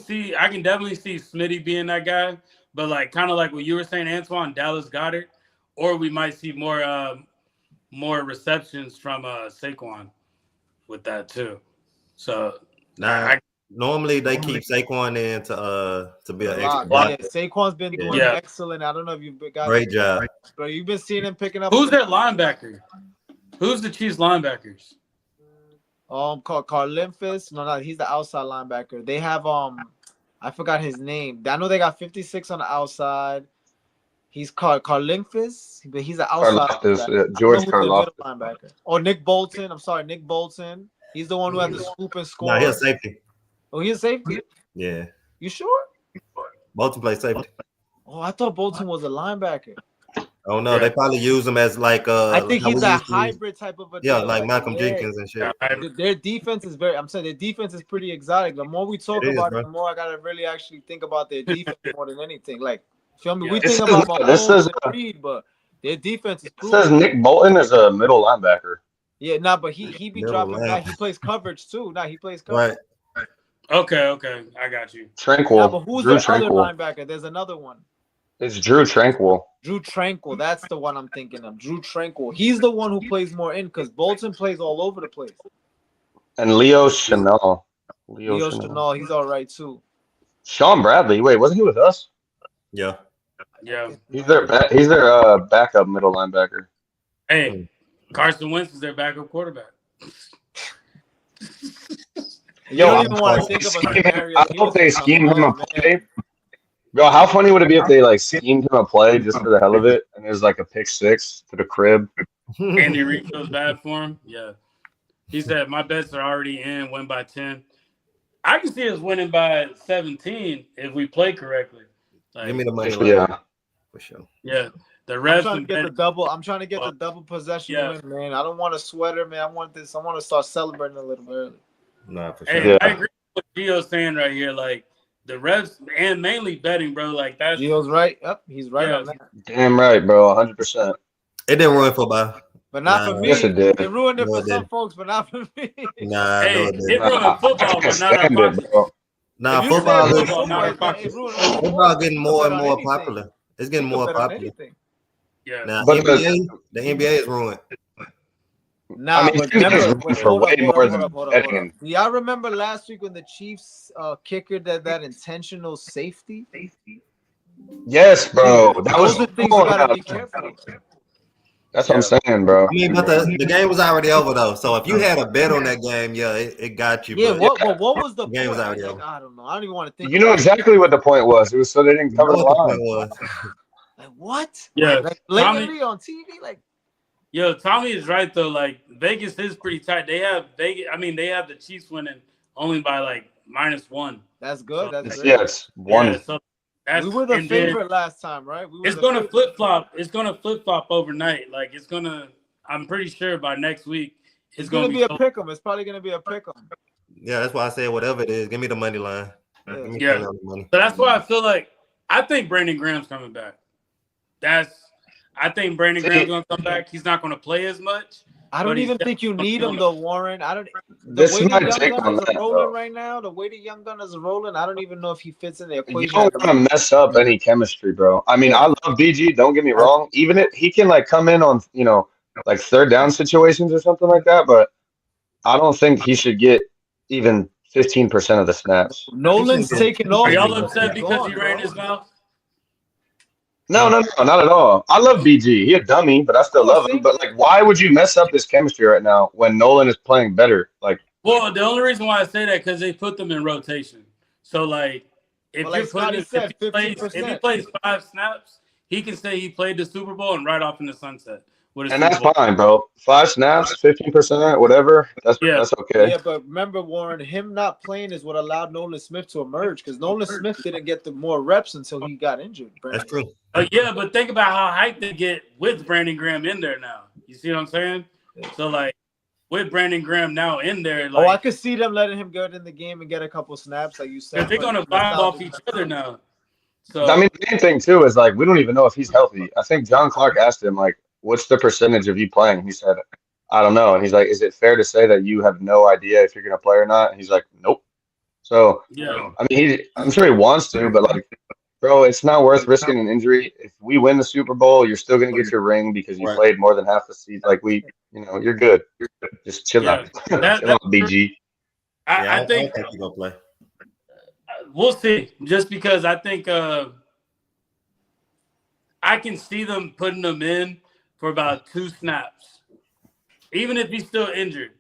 definitely see Smitty being that guy, but like kind of like what you were saying, Antoine, Dallas Goedert, or we might see more receptions from Saquon with that too. So Normally they keep Saquon in to be an extra Yeah, block. Saquon's been doing Yeah. excellent. I don't know if you've got Great job. bro. You've been seeing him picking up. Who's their linebacker? Who's the Chiefs linebackers? Carlinfus. No, he's the outside linebacker. They have I forgot his name. I know they got 56 on the outside. He's Carlinfus, but he's an outside linebacker. George Karlaftis. Karlaftis. Linebacker. Oh, Nick Bolton. I'm sorry, Nick Bolton. He's the one who had the scoop and score. Nah, he's a safety. Oh, he's a safety? Yeah. You sure? Bolton plays safety. Oh, I thought Bolton was a linebacker. Oh no, they probably use him as like I think how he's we a used to use- hybrid type of a Yeah, thing. like Malcolm Jenkins and shit. Their defense is I'm saying their defense is pretty exotic. The more we talk It is, about bro. it, the more I gotta really actually think about their defense more than anything. Like, feel me? Yeah. We This think is- about this Mahomes is- and Reed, but their defense is It says proven. Nick Bolton is a middle linebacker. Yeah, nah, but he be Middle dropping line. back. He plays coverage too. Nah, he plays coverage. Right. Okay, I got you. Tranquil. Nah, but who's Drew the Tranquil. other linebacker? There's another one. It's Drew Tranquil. Drew Tranquil. That's the one I'm thinking of. Drew Tranquil. He's the one who plays more in because Bolton plays all over the place. And Leo Chanel. Leo Chanel, he's all right too. Sean Bradley. Wait, wasn't he with us? Yeah. Yeah. He's their backup middle linebacker. Hey, Carson Wentz is their backup quarterback. You Yo, don't even want to think of a scenario. I hope they schemed him a play. Bro, how funny would it be if they like schemed him a play just for the hell of it, and there's like a pick six to the crib? Andy Reid feels bad for him. Yeah. He said, my bets are already in, win by 10. I can see us winning by 17 if we play correctly. Like, Give me the money. Yeah. For sure. yeah. The I'm refs trying to and get the Ben- double. I'm trying to get the double possession Yeah. win, man. I don't want a sweater, man. I want this. I want to start celebrating a little bit early. Nah, for sure. Hey, Yeah. I agree with what Gio's saying right here. Like, the refs and mainly betting, bro. Like, that's Gio's right. Yep, he's right Yeah. on that. Damn right, bro. 100%. It didn't ruin football. But not Nah. for me. Yes, it did. It ruined it No, for it some didn't. folks, but not for me. Nah, Hey, no, it it didn't. ruined football, I can't but not our stand it, pockets. bro. Nah, If you football say is football, not our it pockets. ruined football getting more and bet on more anything. popular. It's getting You can more bet on popular. anything. Yeah. Now But the NBA is ruined. Nah, I mean, but things remember, are for way more than hold betting. up. Do y'all remember last week when the Chiefs kicker did that intentional safety? Yes, bro. That Those was are things you gotta be careful of. That's what I'm saying, bro. I mean, but the game was already over though. So if you had a bet on that game, yeah, it got you. Yeah, but what was the The game was point? already Like, over. I don't know. I don't even want to think. You know about it. exactly what the point was. It was so they didn't you cover know the what the line. point was. Like what? Yeah. Like blatantly on TV, like Yo, Tommy is right though. Like Vegas is pretty tight. They have Vegas. I mean, they have the Chiefs winning only by like -1. that's good. That's great. Yeah, it's one. Yeah, so that's, We were the and then favorite last time, right? We were It's the gonna favorite. flip flop. It's gonna flip flop overnight. Like it's gonna. I'm pretty sure by next week It's gonna be a pick'em. It's probably gonna be a pick'em. Yeah, that's why I said whatever it is, give me the money line. Give me Yeah. the money. So that's why I feel like I think Brandon Graham's coming back. I think Brandon Graham's gonna come back. He's not gonna play as much. I don't But he's even think you need him though, Warren. I don't. The This way is my the take young on gunners that, are rolling though. right now, the way the young gunners are rolling, I don't even know if he fits in the You equation. don't want to mess up any chemistry, bro. I mean, I love BG. Don't get me wrong. Even if he can like come in on, like third down situations or something like that, but I don't think he should get even 15% of the snaps. Nolan's taking over. Are y'all upset He's because gone, he ran bro. his mouth? No, not at all. I love BG. He a dummy, but I still love him. But like, why would you mess up this chemistry right now when Nolan is playing better? Like, Well, the only reason why I say that because they put them in rotation. So like, if Well, you're like Scotty putting, said, if he 15%. plays 5 snaps, he can say he played the Super Bowl and right off in the sunset with a and Super that's Bowl. fine, bro. 5 snaps, 15%, whatever. That's okay. Yeah, but remember, Warren, him not playing is what allowed Nolan Smith to emerge because Nolan Smith didn't get the more reps until he got injured. That's true. Yeah, but think about how hyped they get with Brandon Graham in there now. You see what I'm saying? So like, with Brandon Graham now in there, like, I could see them letting him get in the game and get a couple snaps, like you said. they're gonna vibe off each other now. So I mean, the main thing too is like we don't even know if he's healthy. I think John Clark asked him like, "What's the percentage of you playing?" He said, "I don't know." And he's like, "Is it fair to say that you have no idea if you're gonna play or not?" And he's like, "Nope." So yeah, I mean, I'm sure he wants to, but like, bro, it's not worth risking an injury. If we win the Super Bowl, you're still gonna get your ring because you Right. played more than half the season. Like you're good. Just chill out. Yeah. Chill out, BG. I I think don't think he's gonna play. We'll see. Just because I think I can see them putting him in for about 2 snaps, even if he's still injured.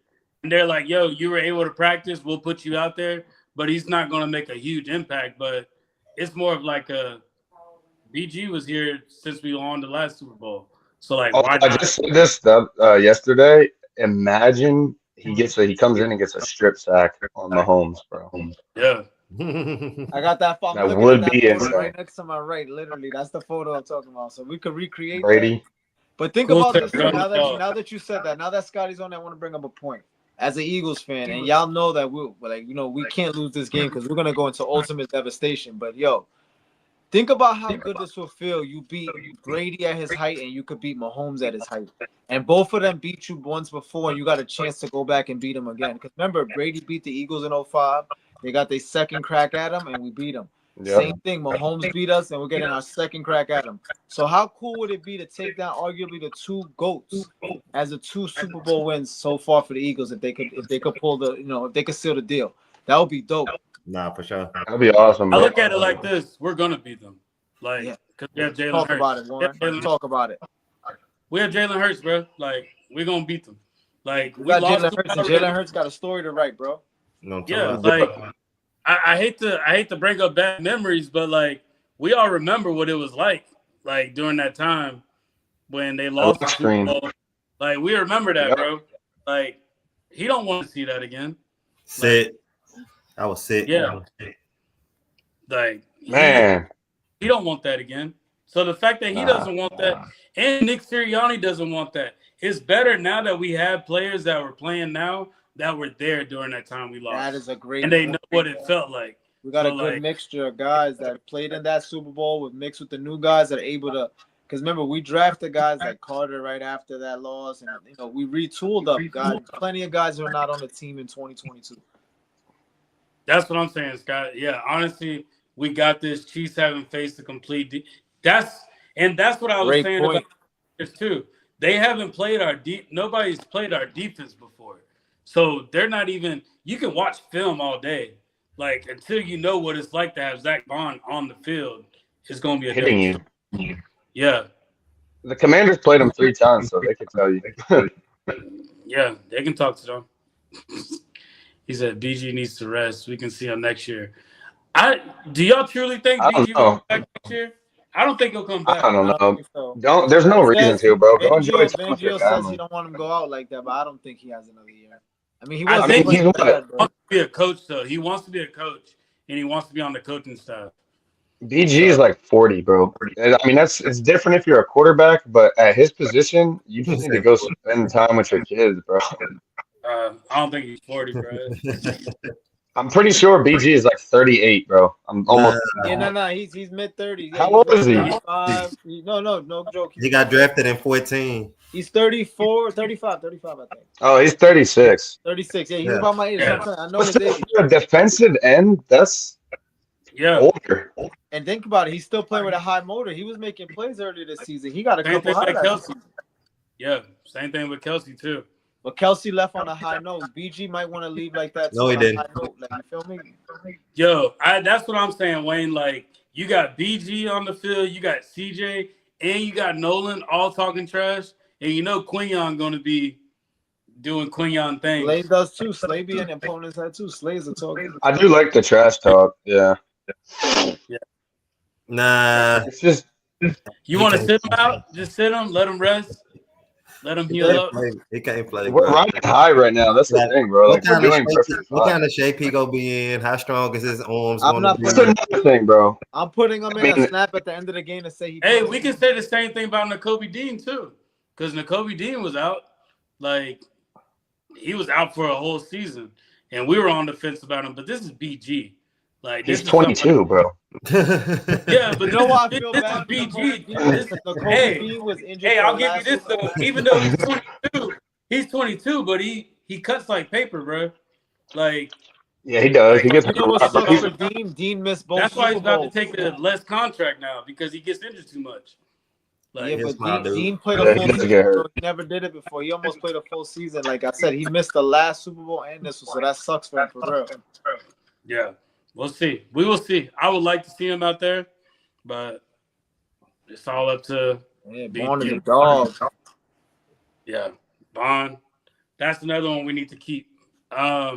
And they're like, "Yo, you were able to practice. We'll put you out there." But he's not going to make a huge impact. But it's more of like a BG was here since we won the last Super Bowl. So like, Oh, why I not? just said this stuff yesterday. Imagine he comes in and gets a strip sack on Mahomes, bro. Yeah. I got that. I'm That looking would at that be photo insane. right next to my right. Literally, that's the photo I'm talking about. So we could recreate that. Brady. But think Cool about this. turn. Now that you said that, now that Scotty's on, I want to bring up a point. As an Eagles fan, and y'all know that we can't lose this game because we're gonna go into ultimate devastation. But yo, think about how good this will feel. You beat Brady at his height, and you could beat Mahomes at his height. And both of them beat you once before, and you got a chance to go back and beat them again. Because remember, Brady beat the Eagles in 2005. They got their second crack at him, and we beat them. Yep. Same thing. Mahomes beat us, and we're getting our second crack at him. So how cool would it be to take down arguably the 2 GOATs as the 2 Super Bowl wins so far for the Eagles if they could pull the if they could seal the deal? That would be dope. Nah, for sure. That'd be awesome, I bro. look at it like this: we're gonna beat them, like because we have Jalen Talk Hurts. about it, Warren. Talk about it. We have Jalen Hurts, bro. Like we're gonna beat them. Like We we got lost. Jalen Hurts, and Jalen Hurts got a story to write, bro. No, Yeah, like I hate to bring up bad memories, but like we all remember what it was like during that time when they lost the Super Bowl. Like we remember that, bro. Like he don't want to see that again. Sit. I was sick. Yeah. Like Man. he don't want that again. So the fact that he doesn't want that, and Nick Sirianni doesn't want that, it's better now that we have players that were playing now that were there during that time we lost. That is a great. And they know what it felt like. We got a good mixture of guys that played in that Super Bowl with mixed with the new guys that are able to. Because remember, we drafted guys like Carter right after that loss, and we retooled up guys. Plenty of guys who are not on the team in 2022. That's what I'm saying, Scott. Yeah, honestly, we got this. Chiefs haven't faced a complete. That's what I was Great saying point. about this too. They haven't played our deep. Nobody's played our defense before, so they're not even. You can watch film all day, like until you know what it's like to have Zach Bond on the field. It's going to be a Hitting difference. you. Yeah. The Commanders played him 3 times, so they can tell you. Yeah, they can talk to them. He said BG needs to rest. We can see him next year. Do y'all truly think BG will come back next year? I don't think he'll come back. I don't know. think so. There's no reason to, bro. Go enjoy time with Fangio your says family. he don't want him to go out like that, but I don't think he has another year. I mean, he I wasn't think playing he's bad, bro. He wants to be a coach, though. He wants to be a coach, and he wants to be on the coaching staff. BG is like 40, bro. I mean, it's different if you're a quarterback, but at his position, you just need to go spend time with your kids, bro. I don't think he's 40, bro. I'm pretty sure BG is like 38, bro. I'm almost. No. He's mid 30s. How old is he? 35. No joke. He got drafted in 14. He's 35, I think. Oh, he's 36. 36. Yeah, he's about my age. Yeah. I know But his still, age. for a defensive end, that's older. And think about it. He's still playing with a high motor. He was making plays earlier this season. He got a Same couple thing like highlights. Kelsey. Yeah, same thing with Kelsey, too. But Kelsey left on a high note. BG might want to leave like that. No, he on a didn't. high note. Like, you feel me? Yo, that's what I'm saying, Wayne. Like, you got BG on the field, you got CJ, and you got Nolan all talking trash. And you know Quinyon going to be doing Quinyon things. Slay does too. Slay be an opponent's head too. Slay's a talker. I do like the trash talk. Yeah. Nah. It's just. You want to sit him out? Just sit him, let him rest, let him heal up. He can't play. We're Bro. riding high right now. That's the thing, bro. Like, we're doing perfect. What kind of shape he gonna be in? How strong is his arms I'm going not to be? That's another thing, bro. I'm putting him in a snap at the end of the game to say he. Hey, we can say the same thing about Nakobe Dean, too. Because Nakobe Dean was out. Like, he was out for a whole season. And we were on the fence about him. But this is BG. Like, He's 22, bro. Yeah, but You know why I feel this bad? is BG. Nakobe Dean was injured. Hey, for I'll the give you last this, Super Bowl. though. Even though he's 22, but he cuts like paper, bro. Like, Yeah, he does. He gets. You know what sucks for Dean? Dean missed both. that's why he's Super about Bowls. to take a less contract now because he gets injured too much. Like, Yeah, Here's my but dude. Dean played Yeah, a he full does season. get hurt. So he never did it before. He almost played a full season. Like I said, he missed the last Super Bowl and this one, so that sucks for him for real. yeah. We'll see. We will see. I would like to see him out there, but it's all up to Bond is a dog. Yeah, Bond. That's another one we need to keep. Yeah.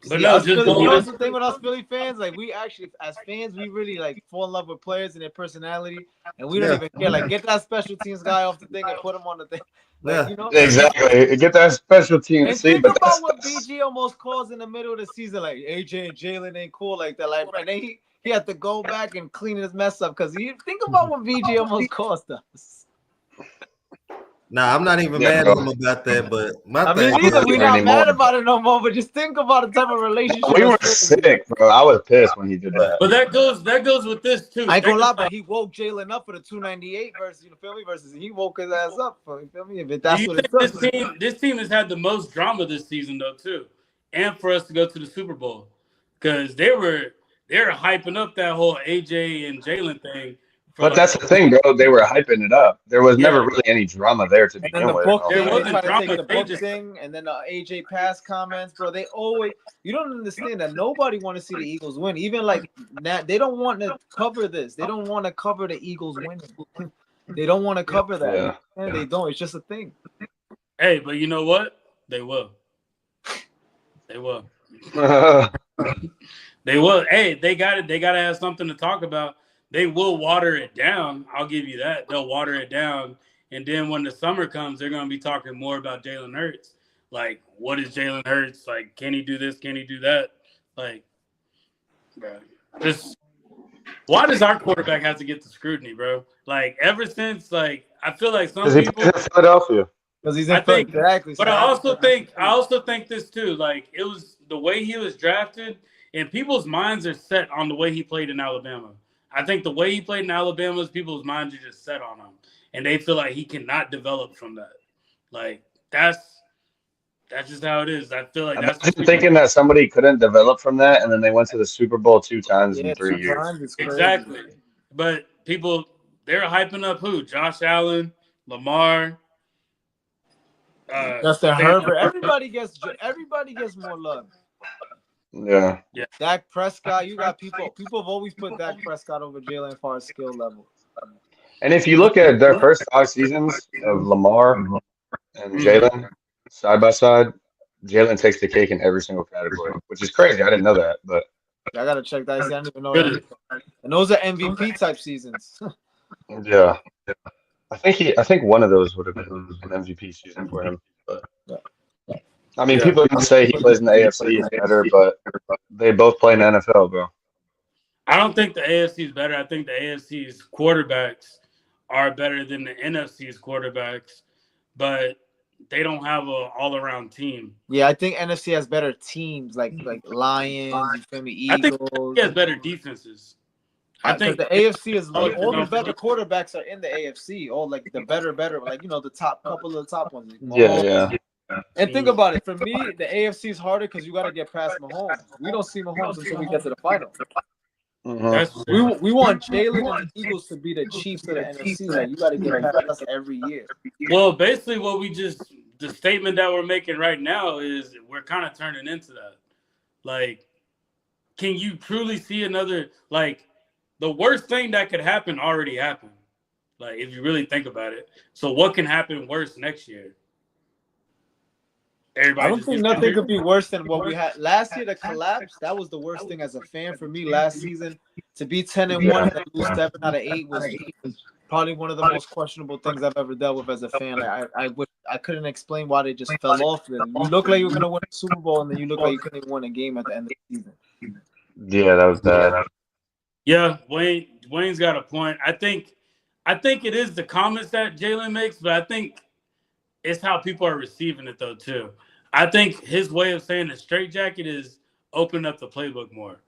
But See, no, us just Philly, going that's the thing with us Philly fans. Like, we actually, as fans, we really like fall in love with players and their personality, and we don't even care. Like, get that special teams guy off the thing and put him on the thing. Like, you know, Exactly. Get that special team. and See, think but about what BG almost caused in the middle of the season. Like, AJ and Jalen ain't cool like that. Like, and then he had to go back and clean his mess up because he think about what BG almost cost us. Nah, I'm not even mad at him about that, but I mean, either we're not mad about it no more, but just think about the type of relationship. We were sick, bro. I was pissed when he did that. But that goes with this too. I ain't gonna lie, but he woke Jalen up for the 298 versus, you feel me? Versus he woke his ass up for, you feel me? If that's what it took. This team has had the most drama this season though too, and for us to go to the Super Bowl, because they were hyping up that whole AJ and Jalen thing. But that's the thing, bro. They were hyping it up. There was never really any drama there to begin with. There wasn't drama. They take the book thing, and then the AJ pass comments, bro. They always, you don't understand that nobody want to see the Eagles win. Even like that, they don't want to cover this. They don't want to cover the Eagles winning. They don't want to cover that. Yeah. And they don't. It's just a thing. Hey, but you know what? They will. They will. They will. Hey, they got it. They got to have something to talk about. They will water it down. I'll give you that. They'll water it down. And then when the summer comes, they're going to be talking more about Jalen Hurts. Like, what is Jalen Hurts? Like, can he do this? Can he do that? Like, bro, just why does our quarterback have to get the scrutiny, bro? Like, ever since, like, I feel like some people in Philadelphia. Because he's in Philadelphia. But I also think this too. Like, it was the way he was drafted, and people's minds are set on the way he played in Alabama. I think the way he played in Alabama, people's minds are just set on him, and they feel like he cannot develop from that. Like, that's just how it is. I feel like that's thinking that somebody couldn't develop from that, and then they went to the Super Bowl 2 times in 3 years. Exactly. But people, they're hyping up who? Josh Allen, Lamar, Justin Herbert. Everybody gets more love. Yeah. Dak Prescott, you got people. People have always put Dak Prescott over Jalen as far as skill level. And if you look at their first 5 seasons of Lamar and Jalen side by side, Jalen takes the cake in every single category, which is crazy. I didn't know that, but I gotta check that. I didn't even know that. And those are MVP type seasons. Yeah. I think one of those would have been an MVP season for him. But I mean, people can say he plays in the AFC is better, but they both play in the NFL, bro. I don't think the AFC is better. I think the AFC's quarterbacks are better than the NFC's quarterbacks, but they don't have an all-around team. Yeah, I think NFC has better teams, like Lions, you feel me, Eagles. I think it has better defenses. I think the AFC is all the better quarterbacks are in the AFC. All like the better, like the top couple of the top ones. Like yeah. And think about it. For me, the AFC is harder because you got to get past Mahomes. We don't see Mahomes until we get to the final. We want Jalen and the Eagles to be the Chiefs of the NFC. Like, you got to get past us every year. Well, basically, the statement that we're making right now is we're kind of turning into that. Like, can you truly see another, like, the worst thing that could happen already happened? Like, if you really think about it. So what can happen worse next year? I don't think nothing could be worse than what we had last year. The collapse, that was the worst thing as a fan for me last season. To be 10-1 and lose 7 out of 8 was probably one of the most questionable things I've ever dealt with as a fan. Like, I couldn't explain why they just fell off. You look like you were gonna win a Super Bowl, and then you look like you couldn't even win a game at the end of the season. Yeah, that was bad. Yeah, Wayne's got a point. I think it is the comments that Jalen makes, but I think it's how people are receiving it though too. I think his way of saying the straitjacket is open up the playbook more.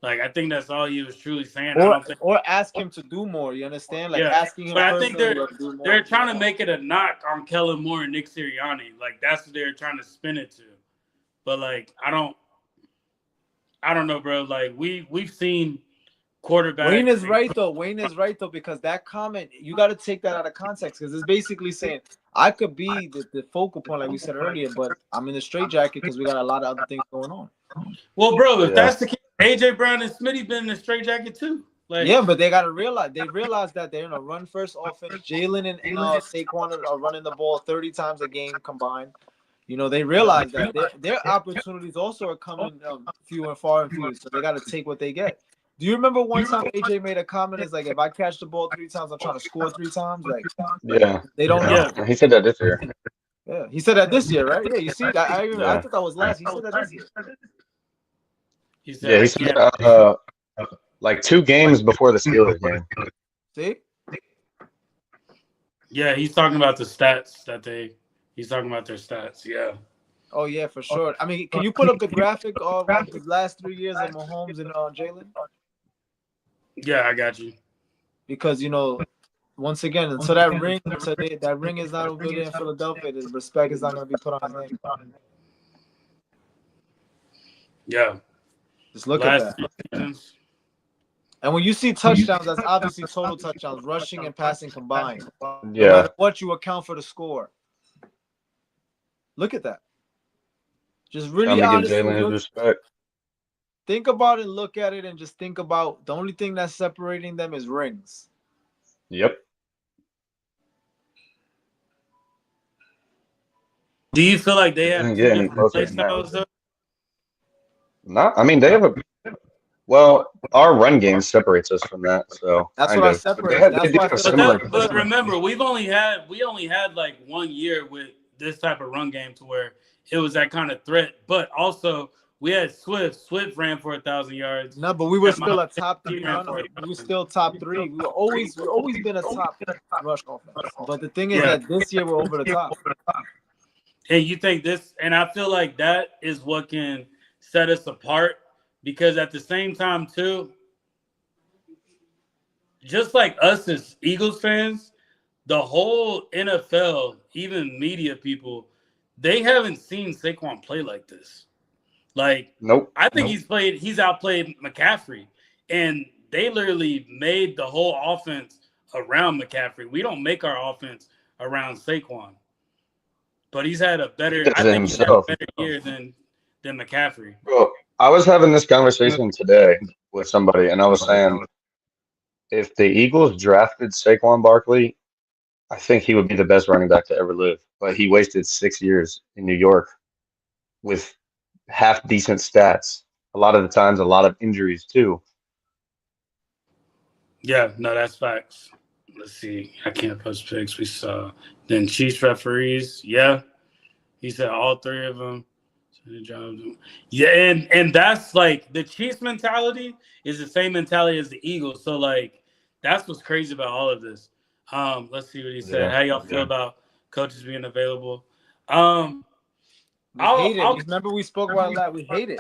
Like, I think that's all he was truly saying. Or ask him to do more. You understand? Like, asking him. But I think they're trying to make it a knock on Kellen Moore and Nick Sirianni. Like, that's what they're trying to spin it to. But like, I don't know, bro. Like, we've seen quarterback. Wayne is right though. Because that comment, you got to take that out of context because it's basically saying I could be the focal point, like we said earlier, but I'm in the straitjacket because we got a lot of other things going on. Well, bro, if that's the case, AJ Brown and Smitty been in the straitjacket too. Like, yeah, but they got to realize that they're in a run first offense. Jalen and Saquon are running the ball 30 times a game combined. You know, they realize that their opportunities also are coming few and far and few, so they got to take what they get. Do you remember one time AJ made a comment? It's like, if I catch the ball 3 times, I'm trying to score 3 times. Like, they don't know. He said that this year. Yeah, he said that this year, right? Yeah, you see, I thought that was last. He said that this year. he said that, like 2 games before the Steelers game. See? Yeah, he's talking about the stats that he's talking about their stats. Yeah. Oh yeah, for sure. I mean, can you put up the graphic of the last 3 years of Mahomes and Jalen? Yeah, I got you. Because once again, until that ring is not over there in Philadelphia, the respect is not going to be put on his name. Yeah. Just look at that. And when you see touchdowns, that's obviously total touchdowns, rushing and passing combined. Yeah. No matter what, you account for the score. Look at that. Just really honestly, Jalen his respect. Think about it, look at it, and just think about the only thing that's separating them is rings. Yep. Do you feel like they have get any closer than styles that. I mean, they have our run game separates us from that. So that's what I separate. But remember, we only had like 1 year with this type of run game to where it was that kind of threat. But also we had Swift. Swift ran for 1,000 yards. No, but we were still a top 3 runner. We were still top 3. We've always been a top rush offense. But the thing is that this year we're over the top. And you think this, and I feel like that is what can set us apart, because at the same time too, just like us as Eagles fans, the whole NFL, even media people, they haven't seen Saquon play like this. Like, nope. I think he's outplayed McCaffrey, and they literally made the whole offense around McCaffrey. We don't make our offense around Saquon, but he's had a better year than McCaffrey. Bro, I was having this conversation today with somebody, and I was saying, if the Eagles drafted Saquon Barkley, I think he would be the best running back to ever live. But he wasted 6 years in New York with half decent stats. A lot of the times, a lot of injuries too. Yeah, no, that's facts. Let's see. I can't post pics. We saw then Chiefs referees. Yeah, he said all 3 of them. Yeah, and that's like the Chiefs mentality is the same mentality as the Eagles. So like that's what's crazy about all of this. Let's see what he said. How y'all feel about coaches being available? We hate it. Remember we spoke about that. We hate it.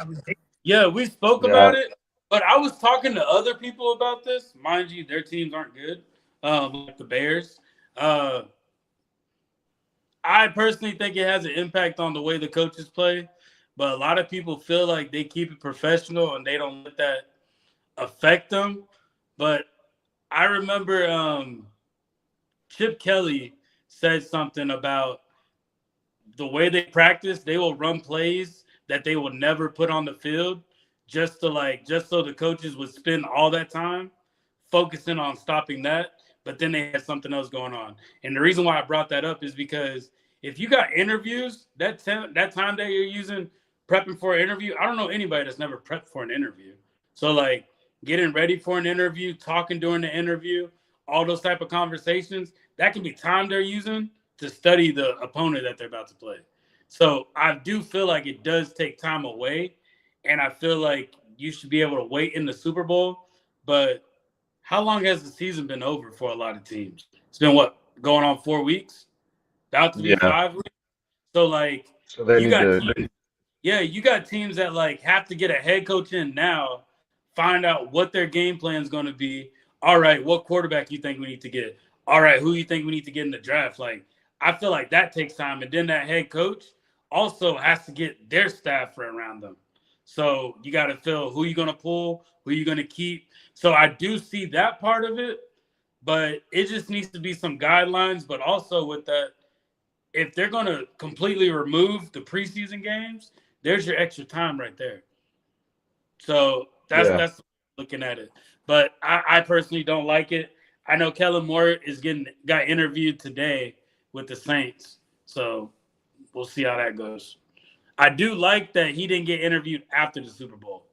Yeah, we spoke about it, but I was talking to other people about this. Mind you, their teams aren't good, like the Bears. I personally think it has an impact on the way the coaches play, but a lot of people feel like they keep it professional and they don't let that affect them. But I remember Chip Kelly said something about the way they practice. They will run plays that they will never put on the field just so the coaches would spend all that time focusing on stopping that. But then they had something else going on. And the reason why I brought that up is because if you got interviews, that time that you're using prepping for an interview, I don't know anybody that's never prepped for an interview. So like getting ready for an interview, talking during the interview, all those type of conversations, that can be time they're using to study the opponent that they're about to play. So I do feel like it does take time away, and I feel like you should be able to wait in the Super Bowl. But how long has the season been over for a lot of teams? It's been going on 4 weeks? About to be 5 weeks? So like you got teams that like have to get a head coach in now, find out what their game plan is going to be. All right, what quarterback you think we need to get? All right, who you think we need to get in the draft? Like, I feel like that takes time. And then that head coach also has to get their staff around them. So you got to feel who you're going to pull, who you're going to keep. So I do see that part of it, but it just needs to be some guidelines. But also with that, if they're going to completely remove the preseason games, there's your extra time right there. So that's looking at it. But I personally don't like it. I know Kellen Moore got interviewed today with the Saints. So we'll see how that goes. I do like that he didn't get interviewed after the Super Bowl.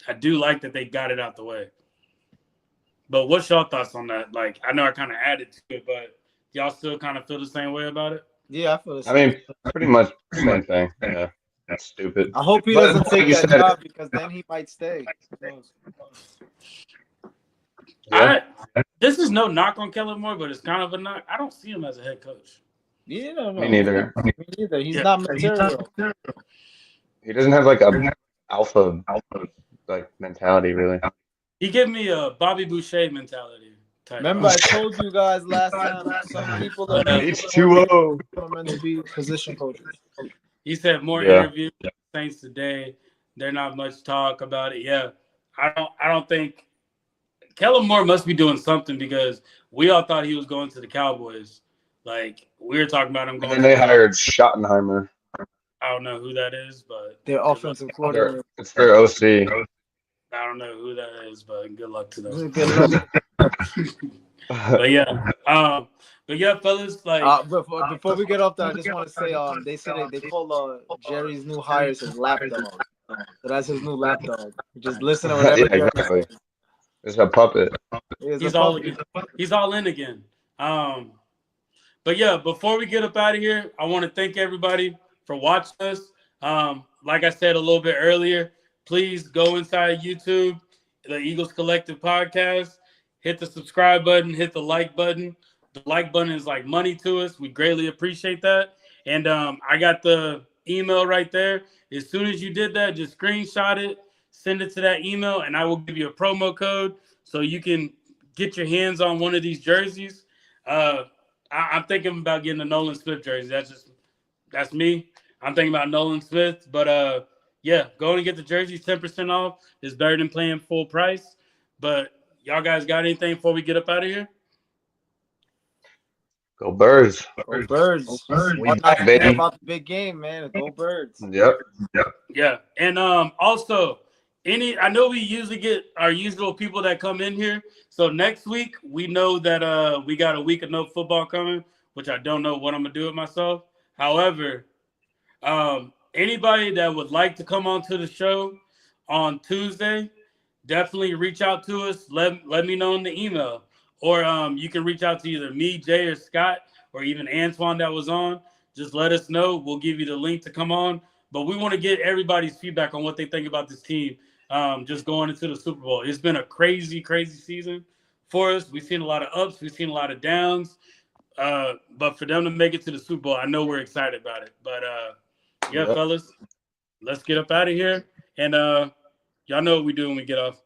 I do like that they got it out the way. But what's your thoughts on that? Like, I know I kind of added to it, but y'all still kind of feel the same way about it? Yeah, I feel the I same. mean, pretty much the same thing. Yeah, that's stupid. I hope he But doesn't take like you that said- job because then he might stay. Who knows? Yeah. This is no knock on Kellen Moore, but it's kind of a knock. I don't see him as a head coach. Yeah, no. Me neither. Me neither. He's not material. He doesn't have like a alpha like mentality, really. He gave me a Bobby Boucher mentality type. Remember, I told you guys last time some people are meant to be position coaches. He said more Yeah. interviews with the Saints today. There's not much talk about it. Yeah, I don't think Kellen Moore must be doing something because we all thought he was going to the Cowboys. Like we were talking about him going. And then they hired Schottenheimer. I don't know who that is, but Their offensive coordinator. It's their OC. I don't know who that is, but good luck to them. Good luck. But yeah, fellas, like Before we get off that, I just want to say, they said they call Jerry's new hires his lapdog. So that's his new lapdog. Just listen to whatever Yeah, Jerry exactly. says. It's a puppet. he's all in again. But yeah, before we get up out of here, I want to thank everybody for watching us. Like I said a little bit earlier, please go inside YouTube, the Eagles Collective Podcast, hit the subscribe button, hit the like button. The like button is like money to us. We greatly appreciate that. And I got the email right there. As soon as you did that, just screenshot it, send it to that email, and I will give you a promo code so you can get your hands on one of these jerseys. I'm thinking about getting a Nolan Smith jersey. That's me. I'm thinking about Nolan Smith. But yeah, go and get the jerseys. 10% off is better than paying full price. But y'all guys got anything before we get up out of here? Go Birds. Go Birds. We Not back, forget baby. about the big game, man. Go Birds. Yep. Yeah. And also, I know we usually get our usual people that come in here. So next week, we know that we got a week of no football coming, which I don't know what I'm going to do with myself. However, anybody that would like to come onto the show on Tuesday, definitely reach out to us. Let me know in the email. Or you can reach out to either me, Jay, or Scott, or even Antoine that was on. Just let us know. We'll give you the link to come on. But we want to get everybody's feedback on what they think about this team just going into the Super Bowl. It's been a crazy, crazy season for us. We've seen a lot of ups. We've seen a lot of downs. But for them to make it to the Super Bowl, I know we're excited about it. But, yeah, fellas, let's get up out of here. And y'all know what we do when we get off.